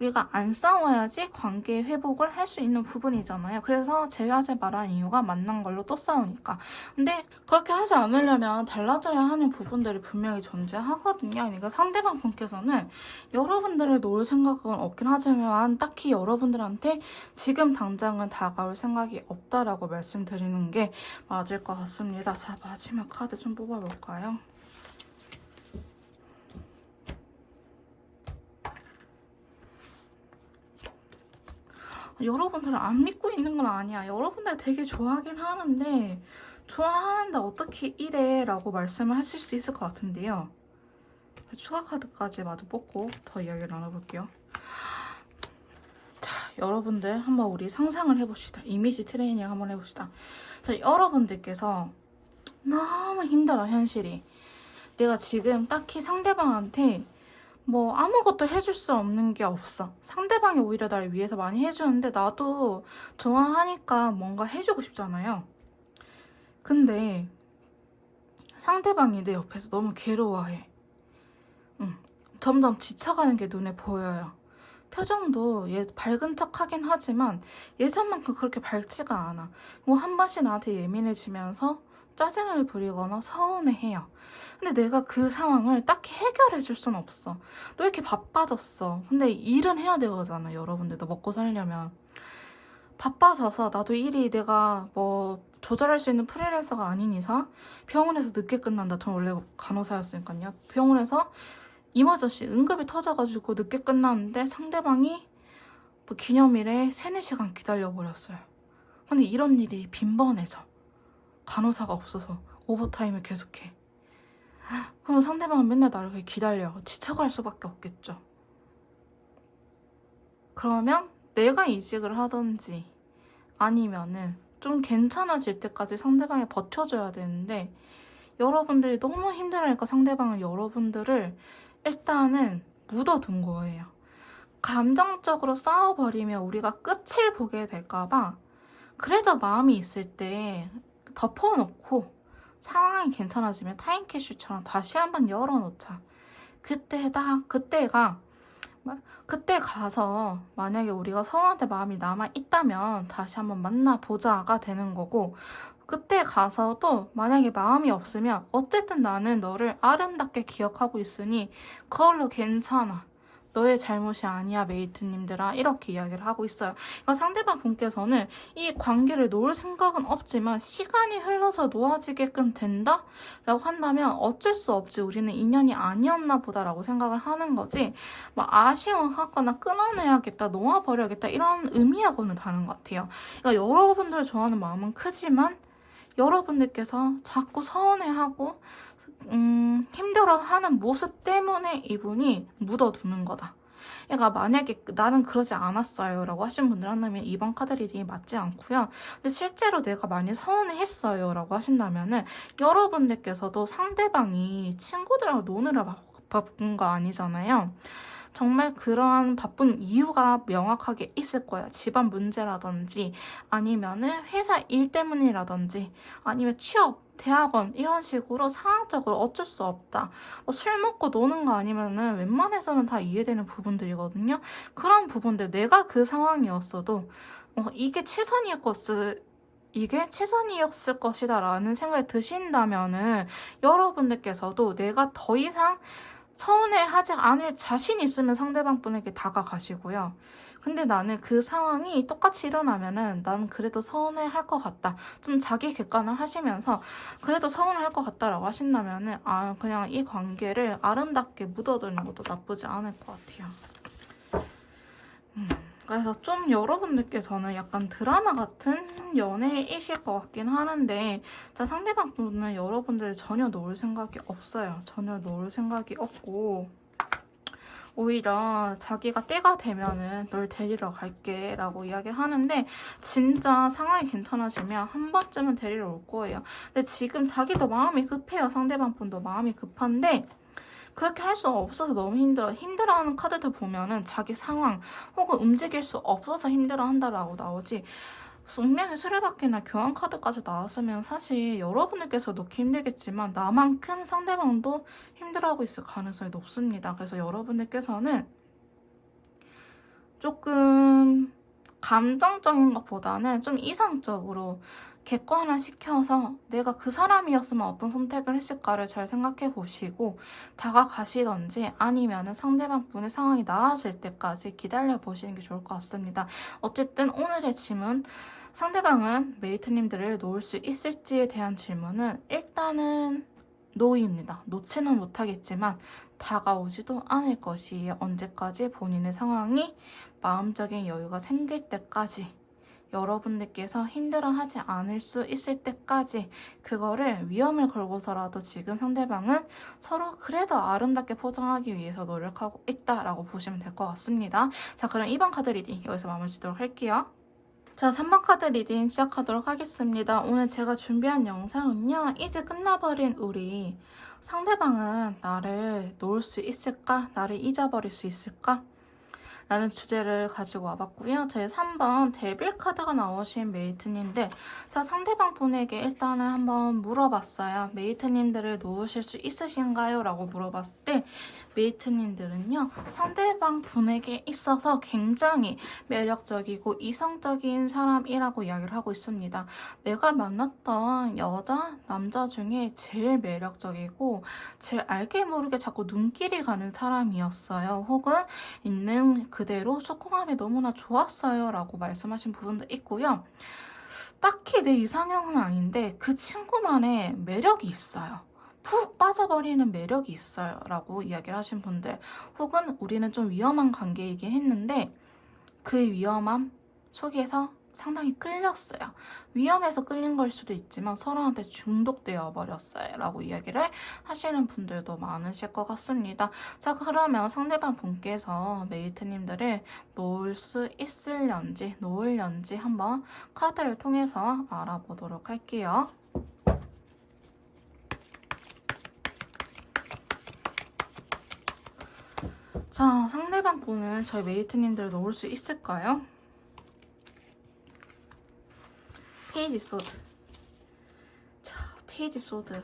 우리가 안 싸워야지 관계 회복을 할 수 있는 부분이잖아요. 그래서 제외하지 말라는 이유가 만난 걸로 또 싸우니까. 근데 그렇게 하지 않으려면 달라져야 하는 부분들이 분명히 존재하거든요. 그러니까 상대방 분께서는 여러분들을 놓을 생각은 없긴 하지만 딱히 여러분들한테 지금 당장은 다가올 생각이 없다라고 말씀드리는 게 맞을 것 같습니다. 자, 마지막 카드 좀 뽑아볼까요? 여러분들은 안 믿고 있는 건 아니야. 여러분들 되게 좋아하긴 하는데 좋아하는데 어떻게 이래? 라고 말씀을 하실 수 있을 것 같은데요. 추가 카드까지 마저 뽑고 더 이야기를 나눠볼게요. 자, 여러분들 한번 우리 상상을 해봅시다. 이미지 트레이닝 한번 해봅시다. 자, 여러분들께서 너무 힘들어, 현실이. 내가 지금 딱히 상대방한테 뭐 아무것도 해줄 수 없는 게 없어. 상대방이 오히려 날 위해서 많이 해주는데 나도 좋아하니까 뭔가 해주고 싶잖아요. 근데 상대방이 내 옆에서 너무 괴로워해. 점점 지쳐가는 게 눈에 보여요. 표정도 밝은 척 하긴 하지만 예전만큼 그렇게 밝지가 않아. 뭐 한 번씩 나한테 예민해지면서 짜증을 부리거나 서운해해요. 근데 내가 그 상황을 딱히 해결해 줄 순 없어. 너 왜 이렇게 바빠졌어? 근데 일은 해야 되잖아, 여러분들도 먹고 살려면. 바빠져서 나도 일이 내가 뭐 조절할 수 있는 프리랜서가 아닌 이상 병원에서 늦게 끝난다. 전 원래 간호사였으니까요. 병원에서 이머전시 응급이 터져가지고 늦게 끝났는데 상대방이 뭐 기념일에 3, 4시간 기다려버렸어요. 근데 이런 일이 빈번해져. 간호사가 없어서 오버타임을 계속해. 그럼 상대방은 맨날 나를 기다려. 지쳐갈 수밖에 없겠죠. 그러면 내가 이직을 하던지 아니면은 좀 괜찮아질 때까지 상대방이 버텨줘야 되는데 여러분들이 너무 힘들어하니까 상대방은 여러분들을 일단은 묻어둔 거예요. 감정적으로 싸워버리면 우리가 끝을 보게 될까봐 그래도 마음이 있을 때 덮어놓고 상황이 괜찮아지면 타임캐슈처럼 다시 한번 열어놓자. 그때 가서 만약에 우리가 서로한테 마음이 남아있다면 다시 한번 만나보자가 되는 거고 그때 가서도 만약에 마음이 없으면 어쨌든 나는 너를 아름답게 기억하고 있으니 그걸로 괜찮아. 너의 잘못이 아니야, 메이트님들아. 이렇게 이야기를 하고 있어요. 그러니까 상대방 분께서는 이 관계를 놓을 생각은 없지만 시간이 흘러서 놓아지게끔 된다? 라고 한다면 어쩔 수 없지. 우리는 인연이 아니었나 보다라고 생각을 하는 거지. 막 아쉬워하거나 끊어내야겠다, 놓아버려야겠다 이런 의미하고는 다른 것 같아요. 그러니까 여러분들을 좋아하는 마음은 크지만 여러분들께서 자꾸 서운해하고 힘들어하는 모습 때문에 이분이 묻어두는 거다. 그러니까 만약에 나는 그러지 않았어요 라고 하신 분들 한다면 이번 카드 리딩이 맞지 않고요. 근데 실제로 내가 많이 서운했어요 라고 하신다면은 여러분들께서도 상대방이 친구들하고 노느라 바쁜 거 아니잖아요. 정말 그러한 바쁜 이유가 명확하게 있을 거야. 집안 문제라든지 아니면은 회사 일 때문이라든지 아니면 취업, 대학원 이런 식으로 상황적으로 어쩔 수 없다. 술 먹고 노는 거 아니면은 웬만해서는 다 이해되는 부분들이거든요. 그런 부분들 내가 그 상황이었어도 이게 최선이었을 것이다 라는 생각이 드신다면은 여러분들께서도 내가 더 이상 서운해하지 않을 자신 있으면 상대방 분에게 다가가시고요. 근데 나는 그 상황이 똑같이 일어나면은 나는 그래도 서운해할 것 같다. 좀 자기 객관을 하시면서 그래도 서운할 것 같다라고 하신다면은 그냥 이 관계를 아름답게 묻어두는 것도 나쁘지 않을 것 같아요. 그래서 좀 여러분들께서는 약간 드라마 같은 연애이실 것 같긴 하는데 자, 상대방 분은 여러분들을 전혀 놓을 생각이 없어요. 전혀 놓을 생각이 없고 오히려 자기가 때가 되면은 널 데리러 갈게 라고 이야기를 하는데 진짜 상황이 괜찮아지면 한 번쯤은 데리러 올 거예요. 근데 지금 자기도 마음이 급해요. 상대방 분도 마음이 급한데 그렇게 할 수 없어서 너무 힘들어. 힘들어하는 카드들 보면은 자기 상황 혹은 움직일 수 없어서 힘들어한다라고 나오지. 운명의 수레바퀴나 교환 카드까지 나왔으면 사실 여러분들께서 놓기 힘들겠지만 나만큼 상대방도 힘들어하고 있을 가능성이 높습니다. 그래서 여러분들께서는 조금 감정적인 것보다는 좀 이성적으로 객관화 시켜서 내가 그 사람이었으면 어떤 선택을 했을까를 잘 생각해 보시고 다가가시던지 아니면은 상대방 분의 상황이 나아질 때까지 기다려 보시는 게 좋을 것 같습니다. 어쨌든 오늘의 질문 상대방은 메이트님들을 놓을 수 있을지에 대한 질문은 일단은 노입니다. 놓지는 못하겠지만 다가오지도 않을 것이에요. 언제까지 본인의 상황이 마음적인 여유가 생길 때까지 여러분들께서 힘들어하지 않을 수 있을 때까지 그거를 위험을 걸고서라도 지금 상대방은 서로 그래도 아름답게 포장하기 위해서 노력하고 있다라고 보시면 될 것 같습니다. 자, 그럼 2번 카드 리딩 여기서 마무리 짓도록 할게요. 자, 3번 카드 리딩 시작하도록 하겠습니다. 오늘 제가 준비한 영상은요. 이제 끝나버린 우리 상대방은 나를 놓을 수 있을까? 나를 잊어버릴 수 있을까? 라는 주제를 가지고 와봤고요. 저희 3번 데빌 카드가 나오신 메이트님들 자, 상대방 분에게 일단은 한번 물어봤어요. 메이트님들을 놓으실 수 있으신가요? 라고 물어봤을 때 메이트님들은요. 상대방 분에게 있어서 굉장히 매력적이고 이성적인 사람이라고 이야기를 하고 있습니다. 내가 만났던 여자, 남자 중에 제일 매력적이고 제일 알게 모르게 자꾸 눈길이 가는 사람이었어요. 혹은 있는 그대로 소통함이 너무나 좋았어요 라고 말씀하신 부분도 있고요. 딱히 내 이상형은 아닌데 그 친구만의 매력이 있어요. 푹 빠져버리는 매력이 있어요 라고 이야기를 하신 분들 혹은 우리는 좀 위험한 관계이긴 했는데 그 위험함 속에서 상당히 끌렸어요. 위험해서 끌린 걸 수도 있지만 서로한테 중독되어 버렸어요 라고 이야기를 하시는 분들도 많으실 것 같습니다. 자, 그러면 상대방 분께서 메이트님들을 놓을 수 있을런지 놓을런지 한번 카드를 통해서 알아보도록 할게요. 자, 상대방 분은 저희 메이트님들을 놓을 수 있을까요? 페이지 소드. 자, 페이지 소드.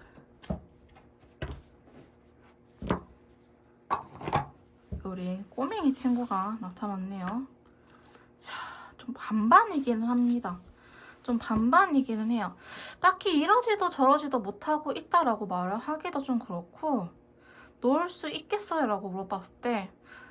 우리 꼬맹이 친구가 나타났네요. 자, 좀 반반이기는 합니다. 좀 반반이기는 해요. 딱히 이러지도 저러지도 못하고 있다라고 말을 하기도 좀 그렇고 놓을 수 있겠어요? 라고 물어봤을 때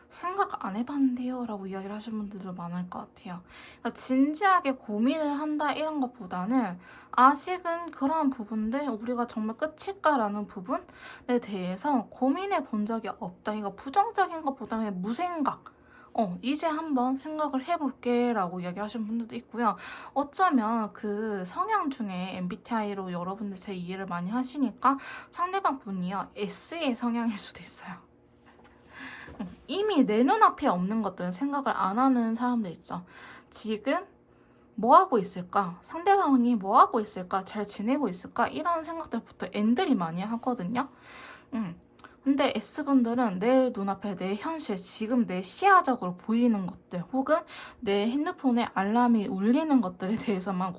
생각 안 해봤는데요? 라고 이야기를 하시는 분들도 많을 것 같아요. 그러니까 진지하게 고민을 한다 이런 것보다는 아직은 그러한 부분들 우리가 정말 끝일까라는 부분에 대해서 고민해 본 적이 없다. 그러니까 부정적인 것보다는 무생각. 이제 한번 생각을 해볼게 라고 이야기를 하시는 분들도 있고요. 어쩌면 그 성향 중에 MBTI로 여러분들 제 이해를 많이 하시니까 상대방 분이요 S의 성향일 수도 있어요. 이미 내 눈앞에 없는 것들은 생각을 안 하는 사람들 있죠. 지금 뭐 하고 있을까? 상대방이 뭐 하고 있을까? 잘 지내고 있을까? 이런 생각들부터 N들이 많이 하거든요. 근데 S분들은 내 눈앞에 내 현실, 지금 내 시야적으로 보이는 것들 혹은 내 핸드폰에 알람이 울리는 것들에 대해서만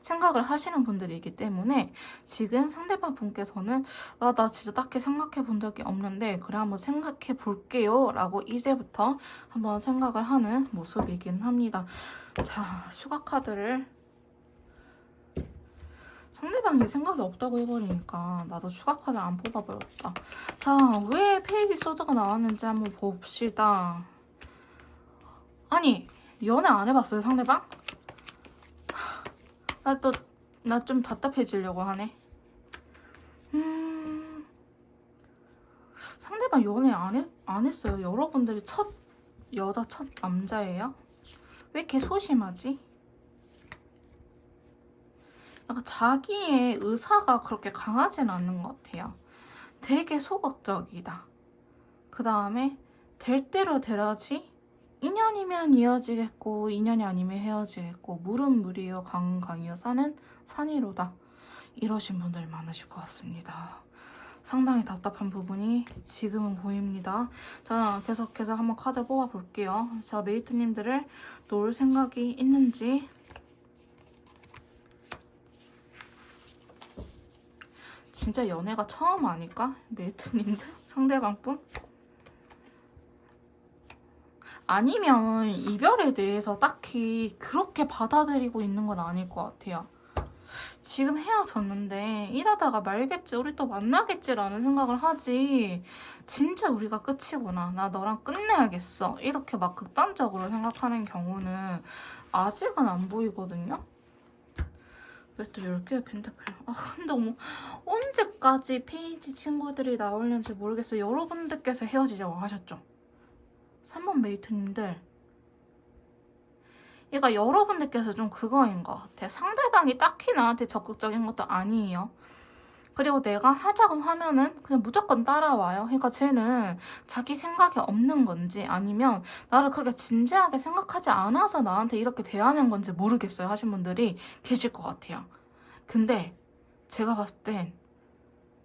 생각을 하시는 분들이기 때문에 지금 상대방 분께서는 나 진짜 딱히 생각해 본 적이 없는데 그래 한번 생각해 볼게요 라고 이제부터 한번 생각을 하는 모습이긴 합니다. 자, 슈가 카드를 상대방이 생각이 없다고 해버리니까 나도 추가 카드 안 뽑아버렸다. 자, 왜 페이지 소드가 나왔는지 한번 봅시다. 아니, 연애 안 해봤어요, 상대방? 나 좀 답답해지려고 하네. 상대방 연애 안 했어요. 여러분들이 첫 여자, 첫 남자예요? 왜 이렇게 소심하지? 약간 자기의 의사가 그렇게 강하진 않는 것 같아요. 되게 소극적이다. 그 다음에 될 대로 되라지 인연이면 이어지겠고 인연이 아니면 헤어지겠고 물은 물이요 강은 강이요 산은 산이로다. 이러신 분들 많으실 것 같습니다. 상당히 답답한 부분이 지금은 보입니다. 자, 계속해서 한번 카드 뽑아볼게요. 자, 메이트님들을 놓을 생각이 있는지 진짜 연애가 처음 아닐까? 메이트님들? 상대방분? 아니면 이별에 대해서 딱히 그렇게 받아들이고 있는 건 아닐 것 같아요. 지금 헤어졌는데 이러다가 말겠지, 우리 또 만나겠지라는 생각을 하지 진짜 우리가 끝이구나, 나 너랑 끝내야겠어 이렇게 막 극단적으로 생각하는 경우는 아직은 안 보이거든요. 왜 또 10개의 펜타클? 근데 언제까지 페이지 친구들이 나오려는지 모르겠어요. 여러분들께서 헤어지자고 하셨죠? 3번 메이트님들, 그러니까 여러분들께서 좀 그거인 것 같아. 상대방이 딱히 나한테 적극적인 것도 아니에요. 그리고 내가 하자고 하면은 그냥 무조건 따라와요. 그러니까 쟤는 자기 생각이 없는 건지 아니면 나를 그렇게 진지하게 생각하지 않아서 나한테 이렇게 대하는 건지 모르겠어요 하신 분들이 계실 것 같아요. 근데 제가 봤을 땐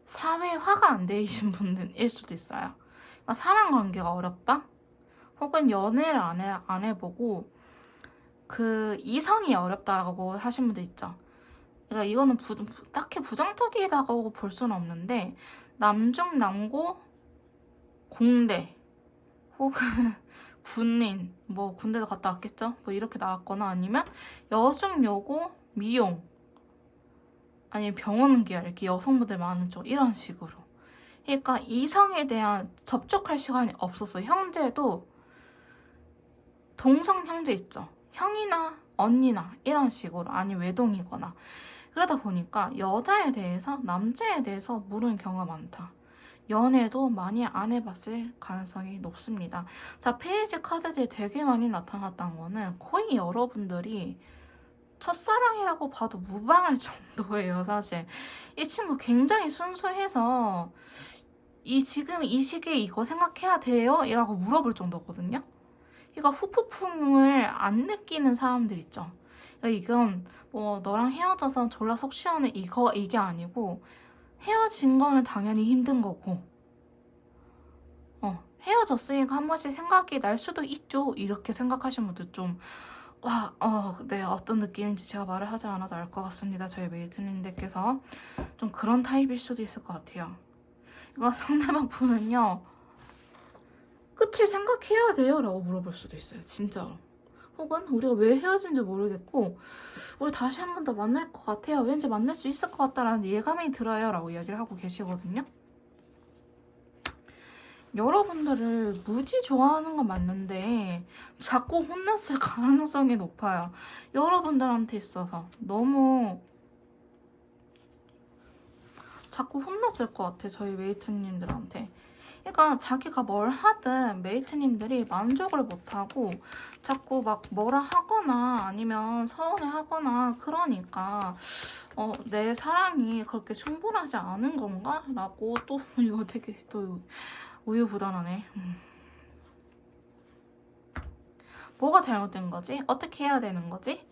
사회화가 안 되신 분일 수도 있어요. 그러니까 사람 관계가 어렵다? 혹은 연애를 안 해보고 그 이성이 어렵다고 하신 분들 있죠. 그러니까 이거는 딱히 부정적이라고 볼 수는 없는데 남중남고 공대 혹은 군인, 뭐 군대도 갔다 왔겠죠? 뭐 이렇게 나왔거나 아니면 여중여고 미용 아니면 병원 계열 이렇게 여성분들 많은 쪽 이런 식으로. 그러니까 이성에 대한 접촉할 시간이 없었어. 형제도 동성 형제 있죠. 형이나 언니나 이런 식으로, 아니 외동이거나. 그러다 보니까 여자에 대해서 남자에 대해서 모르는 경우가 많다. 연애도 많이 안 해봤을 가능성이 높습니다. 자, 페이지 카드들이 되게 많이 나타났다는 거는 거의 여러분들이 첫사랑이라고 봐도 무방할 정도예요, 사실. 이 친구 굉장히 순수해서 지금 이 시기에 이거 생각해야 돼요? 이라고 물어볼 정도거든요. 그러니까 후폭풍을 안 느끼는 사람들 있죠. 그러니까 이건 뭐 너랑 헤어져서 졸라 속 시원해 이게 아니고 헤어진 거는 당연히 힘든 거고 헤어졌으니까 한 번씩 생각이 날 수도 있죠. 이렇게 생각하시는 분들 좀 네, 어떤 느낌인지 제가 말을 하지 않아도 알 것 같습니다. 저희 메이트님들께서 좀 그런 타입일 수도 있을 것 같아요. 이거 상대방 분은요, 끝을 생각해야 돼요? 라고 물어볼 수도 있어요. 진짜로. 혹은 우리가 왜 헤어진지 모르겠고 우리 다시 한 번 더 만날 것 같아요. 왠지 만날 수 있을 것 같다라는 예감이 들어요. 라고 이야기를 하고 계시거든요. 여러분들을 무지 좋아하는 건 맞는데 자꾸 혼났을 가능성이 높아요. 여러분들한테 있어서 너무 자꾸 혼났을 것 같아. 저희 메이트님들한테. 그러니까 자기가 뭘 하든 메이트님들이 만족을 못하고 자꾸 막 뭐라 하거나 아니면 서운해하거나 그러니까 내 사랑이 그렇게 충분하지 않은 건가? 라고 또 이거 되게 또 우유부단하네. 뭐가 잘못된 거지? 어떻게 해야 되는 거지?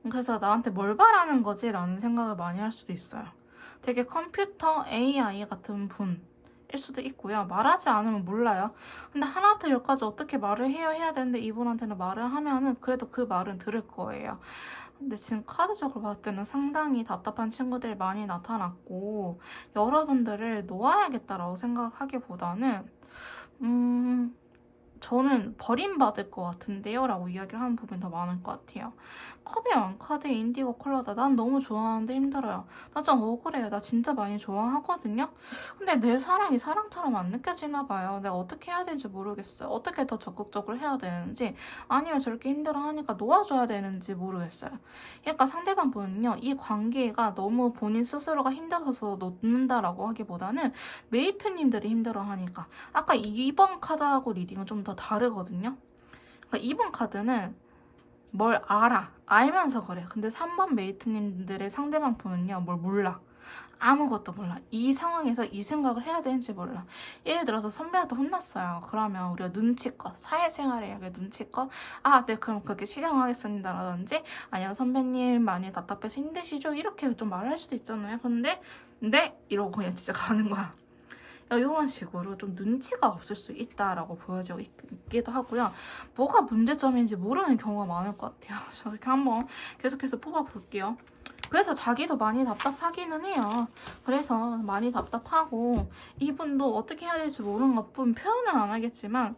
그래서 나한테 뭘 바라는 거지? 라는 생각을 많이 할 수도 있어요. 되게 컴퓨터 AI 같은 분일 수도 있고요. 말하지 않으면 몰라요. 근데 하나부터 열까지 어떻게 말을 해야 되는데 이분한테는 말을 하면은 그래도 그 말은 들을 거예요. 근데 지금 카드적으로 봤을 때는 상당히 답답한 친구들이 많이 나타났고 여러분들을 놓아야겠다라고 생각하기보다는 저는 버림받을 것 같은데요? 라고 이야기를 하는 부분이 더 많을 것 같아요. 컵의 왕카드 인디고 컬러다. 난 너무 좋아하는데 힘들어요. 나 좀 억울해요. 나 진짜 많이 좋아하거든요? 근데 내 사랑이 사랑처럼 안 느껴지나 봐요. 내가 어떻게 해야 되는지 모르겠어요. 어떻게 더 적극적으로 해야 되는지 아니면 저렇게 힘들어하니까 놓아줘야 되는지 모르겠어요. 그러니까 상대방 분은요. 이 관계가 너무 본인 스스로가 힘들어서 놓는다라고 하기보다는 메이트님들이 힘들어하니까 아까 2번 카드하고 리딩은 좀 더 다르거든요. 그러니까 2번 카드는 뭘 알면서 그래. 근데 3번 메이트님들의 상대방 분은요, 뭘 몰라. 아무것도 몰라. 이 상황에서 이 생각을 해야 되는지 몰라. 예를 들어서 선배한테 혼났어요. 그러면 우리가 눈치껏, 사회생활에 눈치껏, 네, 그럼 그렇게 시작하겠습니다. 라든지, 아니면 선배님 많이 답답해서 힘드시죠? 이렇게 좀 말할 수도 있잖아요. 근데, 네! 이러고 그냥 진짜 가는 거야. 이런 식으로 좀 눈치가 없을 수 있다라고 보여지고 있기도 하고요. 뭐가 문제점인지 모르는 경우가 많을 것 같아요. 저 이렇게 한번 계속해서 뽑아볼게요. 그래서 자기도 많이 답답하기는 해요. 그래서 많이 답답하고 이분도 어떻게 해야 될지 모르는 것뿐 표현은 안 하겠지만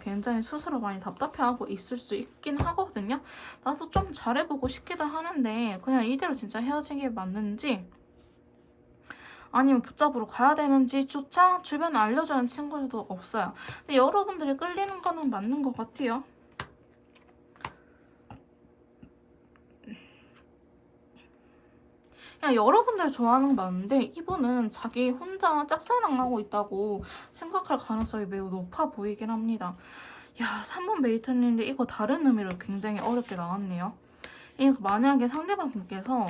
굉장히 스스로 많이 답답해하고 있을 수 있긴 하거든요. 나도 좀 잘해보고 싶기도 하는데 그냥 이대로 진짜 헤어진 게 맞는지 아니면 붙잡으러 가야 되는지조차 주변에 알려주는 친구들도 없어요. 근데 여러분들이 끌리는 거는 맞는 것 같아요. 그냥 여러분들 좋아하는 건 맞는데 이분은 자기 혼자 짝사랑하고 있다고 생각할 가능성이 매우 높아 보이긴 합니다. 야, 3번 메이트님인데 이거 다른 의미로 굉장히 어렵게 나왔네요. 이거 만약에 상대방 분께서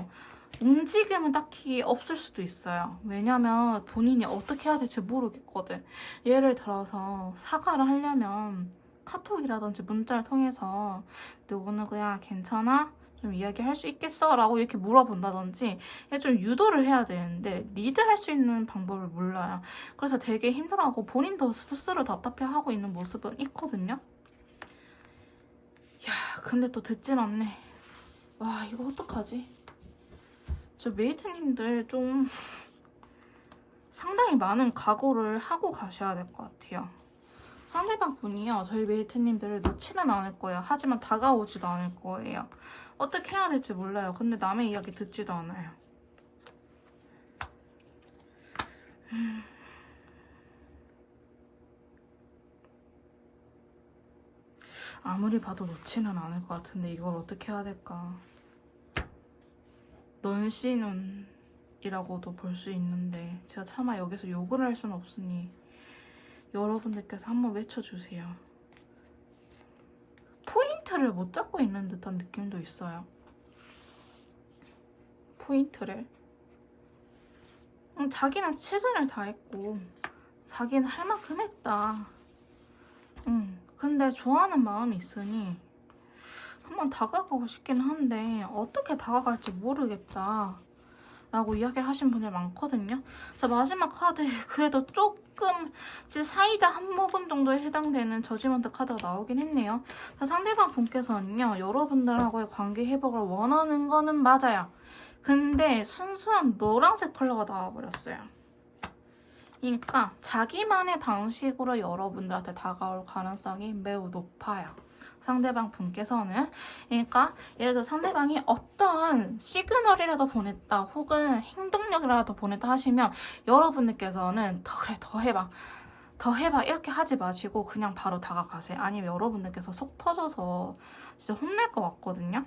움직임은 딱히 없을 수도 있어요. 왜냐면 본인이 어떻게 해야 될지 모르겠거든. 예를 들어서 사과를 하려면 카톡이라든지 문자를 통해서 누구누구야 괜찮아? 좀 이야기할 수 있겠어? 라고 이렇게 물어본다든지 좀 유도를 해야 되는데 리드할 수 있는 방법을 몰라요. 그래서 되게 힘들어하고 본인도 스스로 답답해하고 있는 모습은 있거든요. 야, 근데 또 듣진 않네. 와, 이거 어떡하지? 저 메이트님들 좀 상당히 많은 각오를 하고 가셔야 될 것 같아요. 상대방 분이요, 저희 메이트님들을 놓지는 않을 거예요. 하지만 다가오지도 않을 거예요. 어떻게 해야 될지 몰라요. 근데 남의 이야기 듣지도 않아요. 아무리 봐도 놓지는 않을 것 같은데 이걸 어떻게 해야 될까? 넌씨는 이라고도 볼 수 있는데 제가 차마 여기서 욕을 할 수는 없으니 여러분들께서 한번 외쳐주세요. 포인트를 못 잡고 있는 듯한 느낌도 있어요. 포인트를. 자기는 최선을 다했고 자기는 할 만큼 했다. 근데 좋아하는 마음이 있으니 한번 다가가고 싶긴 한데 어떻게 다가갈지 모르겠다 라고 이야기를 하신 분들 많거든요. 자, 마지막 카드에 그래도 조금 사이다 한 모금 정도에 해당되는 저지먼트 카드가 나오긴 했네요. 자, 상대방 분께서는요, 여러분들하고의 관계 회복을 원하는 거는 맞아요. 근데 순수한 노란색 컬러가 나와버렸어요. 그러니까 자기만의 방식으로 여러분들한테 다가올 가능성이 매우 높아요. 상대방 분께서는. 그러니까 예를 들어 상대방이 어떤 시그널이라도 보냈다 혹은 행동력이라도 보냈다 하시면 여러분들께서는 그래 더 해봐 이렇게 하지 마시고 그냥 바로 다가가세요. 아니면 여러분들께서 속 터져서 진짜 혼낼 것 같거든요.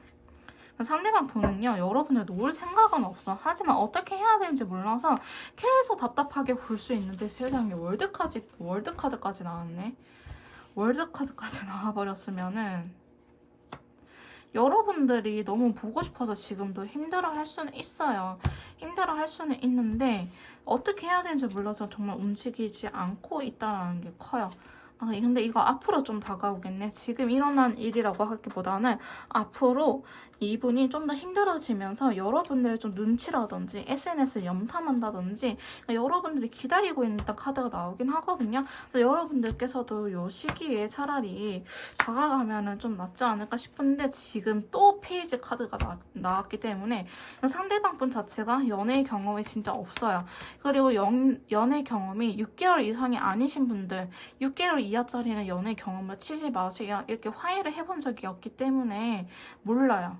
상대방 분은요, 여러분을 놓을 생각은 없어. 하지만 어떻게 해야 되는지 몰라서 계속 답답하게 볼 수 있는데 세상에 월드카드까지 나왔네. 월드카드까지 나와버렸으면은 여러분들이 너무 보고 싶어서 지금도 힘들어할 수는 있어요. 힘들어할 수는 있는데 어떻게 해야 되는지 몰라서 정말 움직이지 않고 있다는 게 커요. 근데 이거 앞으로 좀 다가오겠네. 지금 일어난 일이라고 하기보다는 앞으로 이분이 좀 더 힘들어지면서 여러분들의 좀 눈치라든지 SNS를 염탐한다든지 여러분들이 기다리고 있는 카드가 나오긴 하거든요. 그래서 여러분들께서도 이 시기에 차라리 다가가면은 좀 낫지 않을까 싶은데 지금 또 페이지 카드가 나왔기 때문에 상대방 분 자체가 연애 경험이 진짜 없어요. 그리고 연애 경험이 6개월 이상이 아니신 분들 6개월 이하짜리는 연애 경험을 치지 마세요. 이렇게 화해를 해본 적이 없기 때문에 몰라요.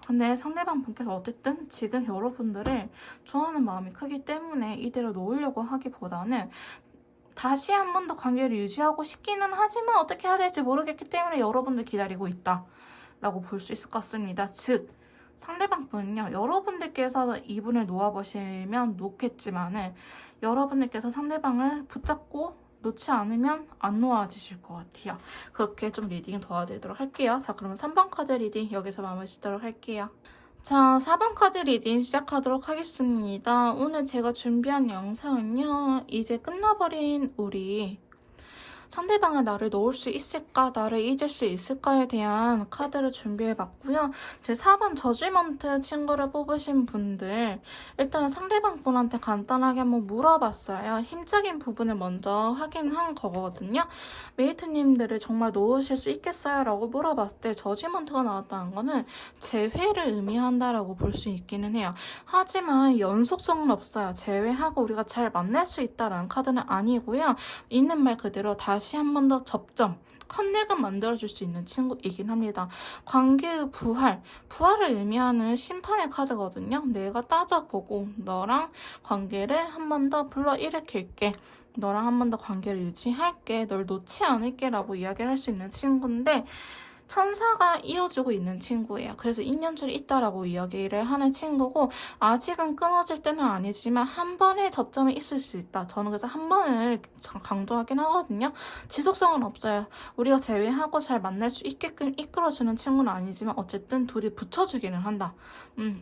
근데 상대방 분께서 어쨌든 지금 여러분들을 좋아하는 마음이 크기 때문에 이대로 놓으려고 하기보다는 다시 한 번 더 관계를 유지하고 싶기는 하지만 어떻게 해야 될지 모르겠기 때문에 여러분들 기다리고 있다 라고 볼 수 있을 것 같습니다. 즉 상대방 분은요, 여러분들께서 이분을 놓아보시면 놓겠지만은 여러분들께서 상대방을 붙잡고 놓지 않으면 안 놓아지실 것 같아요. 그렇게 좀 리딩 도와드리도록 할게요. 자, 그러면 3번 카드 리딩 여기서 마무리 짓도록 할게요. 자, 4번 카드 리딩 시작하도록 하겠습니다. 오늘 제가 준비한 영상은요, 이제 끝나버린 우리 상대방은 나를 놓을 수 있을까, 나를 잊을 수 있을까에 대한 카드를 준비해봤고요. 제 4번 저지먼트 친구를 뽑으신 분들 일단은 상대방 분한테 간단하게 한번 물어봤어요. 힘적인 부분을 먼저 확인한 거거든요. 메이트님들을 정말 놓으실 수 있겠어요? 라고 물어봤을 때 저지먼트가 나왔다는 거는 재회를 의미한다라고 볼 수 있기는 해요. 하지만 연속성은 없어요. 재회하고 우리가 잘 만날 수 있다라는 카드는 아니고요. 있는 말 그대로 다시 한 번 더 접점, 커넥을 만들어줄 수 있는 친구이긴 합니다. 관계의 부활을 의미하는 심판의 카드거든요. 내가 따져보고 너랑 관계를 한 번 더 불러일으킬게. 너랑 한 번 더 관계를 유지할게. 널 놓지 않을게 라고 이야기를 할 수 있는 친구인데 천사가 이어주고 있는 친구예요. 그래서 인연줄이 있다라고 이야기를 하는 친구고 아직은 끊어질 때는 아니지만 한 번의 접점이 있을 수 있다. 저는 그래서 한 번을 강조하긴 하거든요. 지속성은 없어요. 우리가 제외하고 잘 만날 수 있게끔 이끌어주는 친구는 아니지만 어쨌든 둘이 붙여주기는 한다.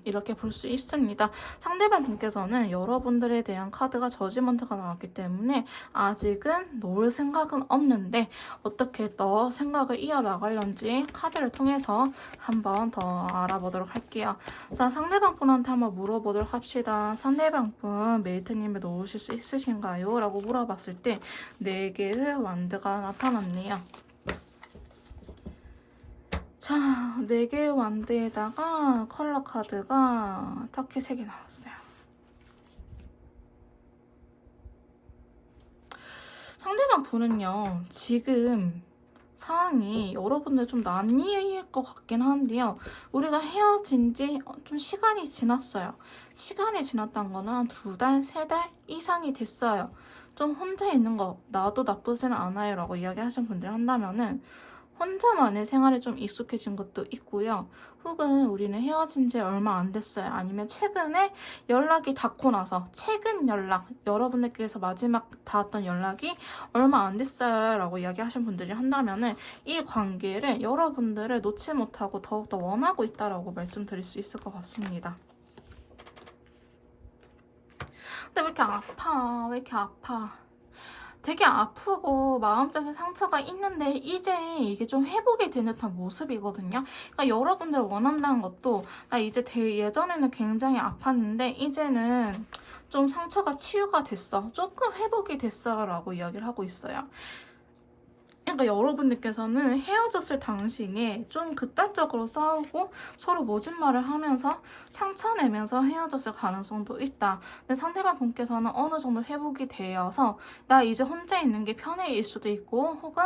이렇게 볼 수 있습니다. 상대방 분께서는 여러분들에 대한 카드가 저지먼트가 나왔기 때문에 아직은 놓을 생각은 없는데 어떻게 더 생각을 이어나가려는지 카드를 통해서 한번 더 알아보도록 할게요. 자, 상대방 분한테 한번 물어보도록 합시다. 상대방 분 메이트님을 놓으실 수 있으신가요? 라고 물어봤을 때 4개의 완드가 나타났네요. 자, 4개의 완드에다가 컬러 카드가 터키 3개 나왔어요. 상대방 분은요, 지금 상황이 여러분들 좀 난리일 것 같긴 한데요. 우리가 헤어진 지 좀 시간이 지났어요. 시간이 지났다는 거는 한 2달, 3달 이상이 됐어요. 좀 혼자 있는 거 나도 나쁘지는 않아요 라고 이야기하신 분들 한다면은 혼자만의 생활에 좀 익숙해진 것도 있고요. 혹은 우리는 헤어진 지 얼마 안 됐어요. 아니면 최근에 연락이 닿고 나서 최근 연락, 여러분들께서 마지막 닿았던 연락이 얼마 안 됐어요 라고 이야기하신 분들이 한다면은 이 관계를 여러분들을 놓지 못하고 더욱더 원하고 있다라고 말씀드릴 수 있을 것 같습니다. 근데 왜 이렇게 아파? 왜 이렇게 아파? 되게 아프고 마음적인 상처가 있는데 이제 이게 좀 회복이 된 듯한 모습이거든요. 그러니까 여러분들 원한다는 것도 나 이제 예전에는 굉장히 아팠는데 이제는 좀 상처가 치유가 됐어. 조금 회복이 됐어 라고 이야기를 하고 있어요. 그러니까 여러분들께서는 헤어졌을 당시에 좀 극단적으로 싸우고 서로 모진 말을 하면서 상처 내면서 헤어졌을 가능성도 있다. 근데 상대방 분께서는 어느 정도 회복이 되어서 나 이제 혼자 있는 게 편해일 수도 있고 혹은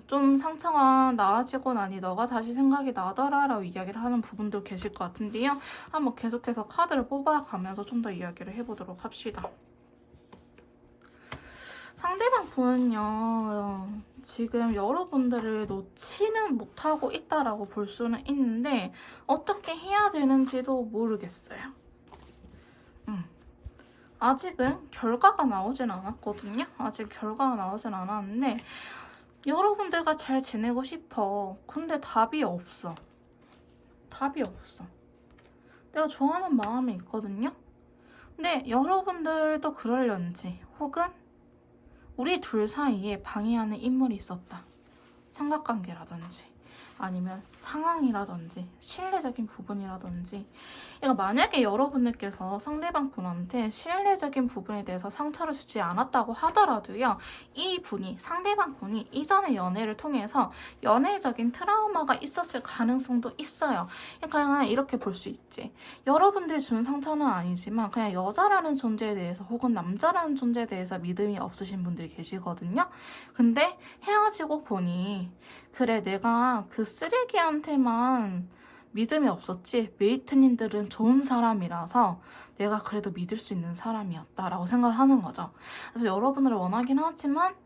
좀 상처가 나아지고 나니 너가 다시 생각이 나더라 라고 이야기를 하는 부분도 계실 것 같은데요. 한번 계속해서 카드를 뽑아가면서 좀 더 이야기를 해보도록 합시다. 상대방 분은요, 지금 여러분들을 놓지는 못하고 있다라고 볼 수는 있는데 어떻게 해야 되는지도 모르겠어요. 아직은 결과가 나오진 않았거든요. 아직 결과가 나오진 않았는데 여러분들과 잘 지내고 싶어. 근데 답이 없어. 답이 없어. 내가 좋아하는 마음이 있거든요. 근데 여러분들도 그러려는지 혹은 우리 둘 사이에 방해하는 인물이 있었다. 삼각관계라든지 아니면 상황이라든지 신뢰적인 부분이라든지. 그러니까 만약에 여러분들께서 상대방 분한테 신뢰적인 부분에 대해서 상처를 주지 않았다고 하더라도요, 이 분이, 상대방 분이 이전의 연애를 통해서 연애적인 트라우마가 있었을 가능성도 있어요. 그러니까 이렇게 볼 수 있지. 여러분들이 준 상처는 아니지만 그냥 여자라는 존재에 대해서 혹은 남자라는 존재에 대해서 믿음이 없으신 분들이 계시거든요. 근데 헤어지고 보니 그래, 내가 그 쓰레기한테만 믿음이 없었지 메이트님들은 좋은 사람이라서 내가 그래도 믿을 수 있는 사람이었다라고 생각을 하는 거죠. 그래서 여러분을 원하긴 하지만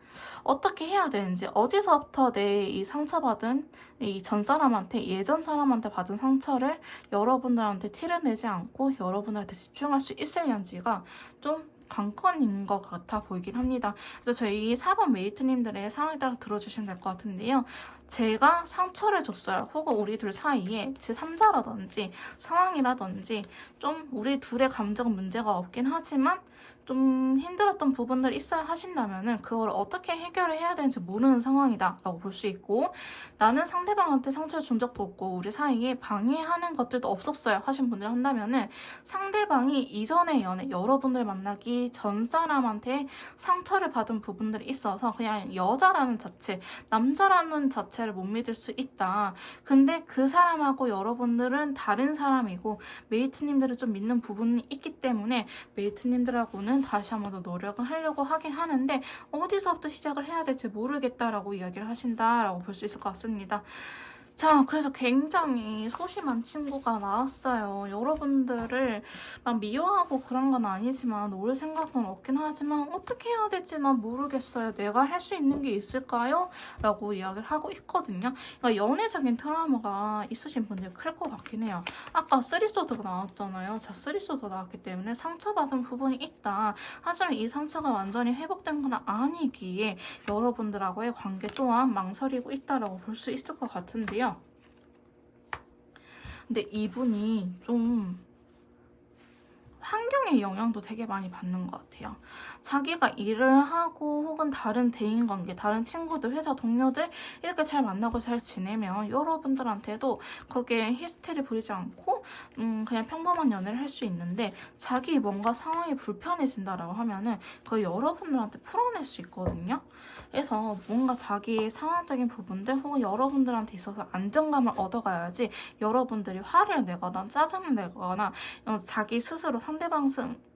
어떻게 해야 되는지, 어디서부터 내 이 상처받은 이 전 사람한테, 예전 사람한테 받은 상처를 여러분들한테 티를 내지 않고 여러분한테 집중할 수 있을는지가 좀 관건인 것 같아 보이긴 합니다. 그래서 저희 4번 메이트님들의 상황에 따라 들어주시면 될 것 같은데요. 제가 상처를 줬어요. 혹은 우리 둘 사이에 제3자라든지 상황이라든지 좀 우리 둘의 감정 문제가 없긴 하지만 좀 힘들었던 부분들이 있어야 하신다면은 그걸 어떻게 해결을 해야 되는지 모르는 상황이다 라고 볼 수 있고, 나는 상대방한테 상처를 준 적도 없고 우리 사이에 방해하는 것들도 없었어요 하신 분들 한다면은 상대방이 이전의 연애, 여러분들 만나기 전 사람한테 상처를 받은 부분들이 있어서 그냥 여자라는 자체, 남자라는 자체를 못 믿을 수 있다. 근데 그 사람하고 여러분들은 다른 사람이고 메이트님들을 좀 믿는 부분이 있기 때문에 메이트님들하고는 다시 한번 더 노력을 하려고 하긴 하는데 어디서부터 시작을 해야 될지 모르겠다라고 이야기를 하신다라고 볼 수 있을 것 같습니다. 자, 그래서 굉장히 소심한 친구가 나왔어요. 여러분들을 막 미워하고 그런 건 아니지만 올 생각은 없긴 하지만 어떻게 해야 될지 난 모르겠어요. 내가 할 수 있는 게 있을까요? 라고 이야기를 하고 있거든요. 그러니까 연애적인 트라우마가 있으신 분들이 클 것 같긴 해요. 아까 쓰리소드가 나왔잖아요. 자, 쓰리소드 나왔기 때문에 상처받은 부분이 있다. 하지만 이 상처가 완전히 회복된 건 아니기에 여러분들하고의 관계 또한 망설이고 있다라고 볼 수 있을 것 같은데요. 근데 이분이 좀 환경의 영향도 되게 많이 받는 것 같아요. 자기가 일을 하고 혹은 다른 대인관계, 다른 친구들, 회사 동료들 이렇게 잘 만나고 잘 지내면 여러분들한테도 그렇게 히스테리 부리지 않고 그냥 평범한 연애를 할 수 있는데 자기 뭔가 상황이 불편해진다라고 하면은 그걸 여러분들한테 풀어낼 수 있거든요. 그래서 뭔가 자기의 상황적인 부분들 혹은 여러분들한테 있어서 안정감을 얻어가야지 여러분들이 화를 내거나 짜증을 내거나 자기 스스로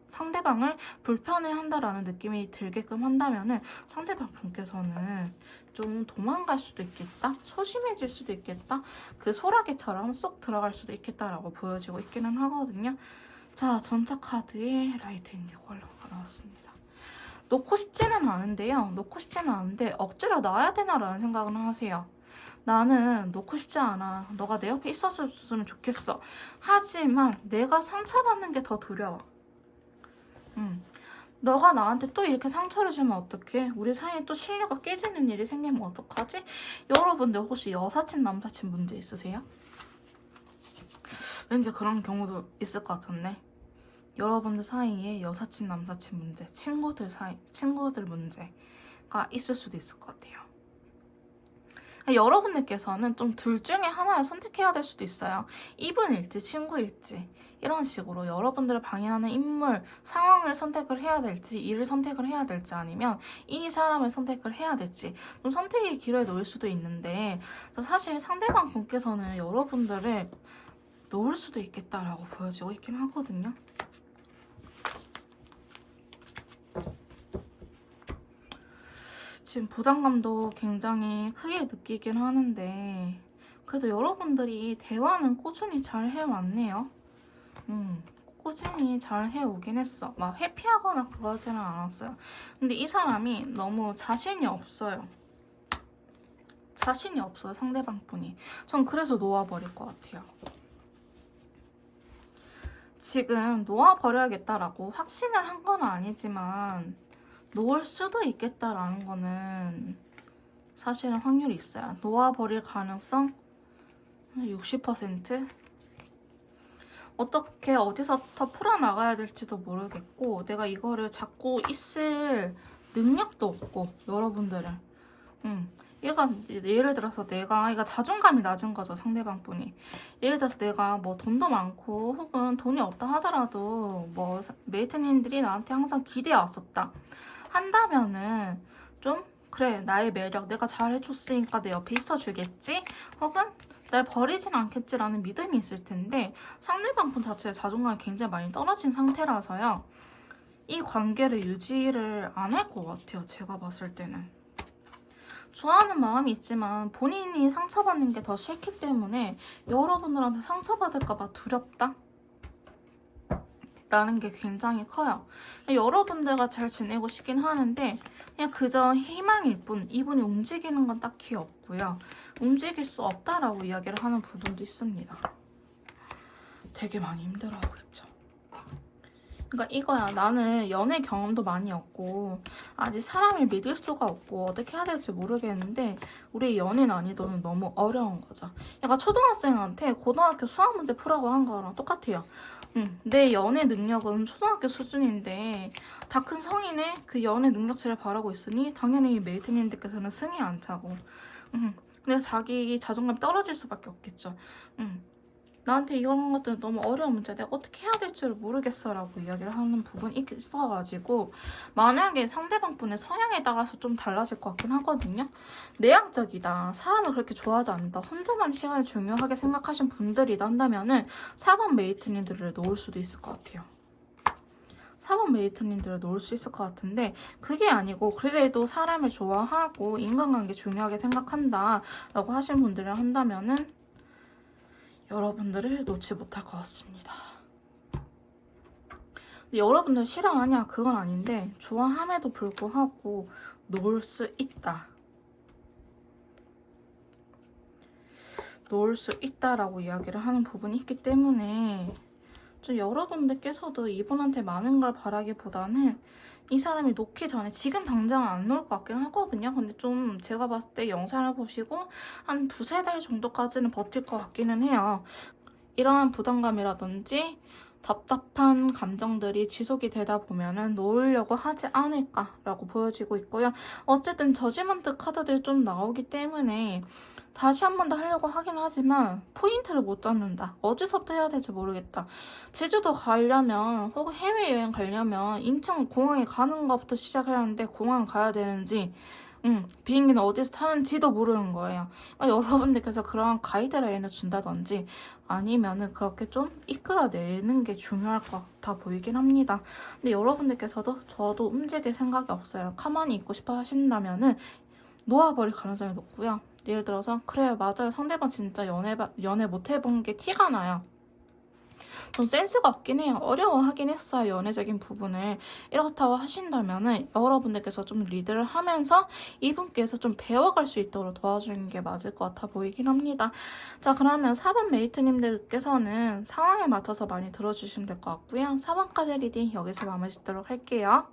상대방을 불편해한다라는 느낌이 들게끔 한다면은 상대방 분께서는 좀 도망갈 수도 있겠다, 소심해질 수도 있겠다, 그 소라게처럼 쏙 들어갈 수도 있겠다라고 보여지고 있기는 하거든요. 자, 전차 카드에 라이트 인디고 컬러가 나왔습니다. 놓고 싶지는 않은데요. 놓고 싶지는 않은데 억지로 놔야 되나라는 생각은 하세요. 나는 놓고 싶지 않아. 너가 내 옆에 있었으면 좋겠어. 하지만 내가 상처받는 게 더 두려워. 너가 나한테 또 이렇게 상처를 주면 어떡해? 우리 사이에 또 신뢰가 깨지는 일이 생기면 어떡하지? 여러분들 혹시 여사친, 남사친 문제 있으세요? 왠지 그런 경우도 있을 것 같은데. 여러분들 사이에 여사친, 남사친 문제, 친구들 문제가 있을 수도 있을 것 같아요. 여러분들께서는 좀 둘 중에 하나를 선택해야 될 수도 있어요. 이분일지 친구일지 이런 식으로 여러분들을 방해하는 인물, 상황을 선택을 해야 될지, 일을 선택을 해야 될지, 아니면 이 사람을 선택을 해야 될지 좀 선택의 기로에 놓일 수도 있는데, 사실 상대방 분께서는 여러분들을 놓을 수도 있겠다라고 보여지고 있긴 하거든요. 지금 부담감도 굉장히 크게 느끼긴 하는데 그래도 여러분들이 대화는 꾸준히 잘 해왔네요. 꾸준히 잘 해오긴 했어. 막 회피하거나 그러지는 않았어요. 근데 이 사람이 너무 자신이 없어요. 자신이 없어요, 상대방 분이. 전 그래서 놓아버릴 것 같아요. 지금 놓아버려야겠다라고 확신을 한 건 아니지만 놓을 수도 있겠다라는 거는 사실은 확률이 있어요. 놓아버릴 가능성 60%? 어떻게 어디서부터 풀어나가야 될지도 모르겠고 내가 이거를 잡고 있을 능력도 없고 여러분들은 얘가 예를 들어서 얘가 자존감이 낮은 거죠, 상대방 분이. 예를 들어서 내가 뭐 돈도 많고 혹은 돈이 없다 하더라도 뭐 메이트님들이 나한테 항상 기대해 왔었다 한다면은 좀 그래, 나의 매력 내가 잘해줬으니까 내 옆에 있어주겠지, 혹은 날 버리진 않겠지라는 믿음이 있을 텐데, 상대방 분 자체의 자존감이 굉장히 많이 떨어진 상태라서요, 이 관계를 유지를 안 할 것 같아요, 제가 봤을 때는. 좋아하는 마음이 있지만 본인이 상처받는 게 더 싫기 때문에 여러분들한테 상처받을까봐 두렵다? 라는 게 굉장히 커요. 여러분들과 잘 지내고 싶긴 하는데 그냥 그저 희망일 뿐, 이분이 움직이는 건 딱히 없고요. 움직일 수 없다라고 이야기를 하는 부분도 있습니다. 되게 많이 힘들어하고 있죠. 그러니까 이거야. 나는 연애 경험도 많이 없고 아직 사람을 믿을 수가 없고 어떻게 해야 될지 모르겠는데 우리 연인 난이도는 너무 어려운 거죠. 약간 초등학생한테 고등학교 수학 문제 풀라고 한 거랑 똑같아요. 내 연애 능력은 초등학교 수준인데 다 큰 성인의 그 연애 능력치를 바라고 있으니 당연히 메이트님들께서는 승이 안 차고 근데 자기 자존감이 떨어질 수밖에 없겠죠. 나한테 이런 것들은 너무 어려운 문제야. 내가 어떻게 해야 될지를 모르겠어 라고 이야기를 하는 부분이 있어가지고 만약에 상대방 분의 성향에 따라서 좀 달라질 것 같긴 하거든요. 내향적이다, 사람을 그렇게 좋아하지 않는다, 혼자만 시간을 중요하게 생각하신 분들이다 한다면은 4번 메이트님들을 놓을 수도 있을 것 같아요. 4번 메이트님들을 놓을 수 있을 것 같은데 그게 아니고 그래도 사람을 좋아하고 인간관계 중요하게 생각한다 라고 하신 분들을 한다면은 여러분들을 놓지 못할 것 같습니다. 근데 여러분들 싫어하냐? 그건 아닌데 좋아함에도 불구하고 놓을 수 있다. 놓을 수 있다라고 이야기를 하는 부분이 있기 때문에 좀 여러분들께서도 이분한테 많은 걸 바라기보다는 이 사람이 놓기 전에 지금 당장은 안 놓을 것 같긴 하거든요. 근데 좀 제가 봤을 때 영상을 보시고 한 2-3달 정도까지는 버틸 것 같기는 해요. 이러한 부담감이라든지 답답한 감정들이 지속이 되다 보면은 놓으려고 하지 않을까라고 보여지고 있고요. 어쨌든 저지먼트 카드들이 좀 나오기 때문에 다시 한 번 더 하려고 하긴 하지만 포인트를 못 잡는다. 어디서부터 해야 될지 모르겠다. 제주도 가려면 혹은 해외여행 가려면 인천 공항에 가는 것부터 시작해야 하는데 공항 가야 되는지 비행기는 어디서 타는지도 모르는 거예요. 여러분들께서 그런 가이드라인을 준다든지 아니면은 그렇게 좀 이끌어내는 게 중요할 것 같아 보이긴 합니다. 근데 여러분들께서도 저도 움직일 생각이 없어요. 가만히 있고 싶어 하신다면은 놓아버릴 가능성이 높고요. 예를 들어서 그래요, 맞아요, 상대방 진짜 연애 못 해본 게 티가 나요. 좀 센스가 없긴 해요. 어려워하긴 했어요, 연애적인 부분을. 이렇다고 하신다면은 여러분들께서 좀 리드를 하면서 이분께서 좀 배워갈 수 있도록 도와주는 게 맞을 것 같아 보이긴 합니다. 자, 그러면 4번 메이트님들께서는 상황에 맞춰서 많이 들어주시면 될 것 같고요. 4번 카드 리딩 여기서 마무리 짓도록 할게요.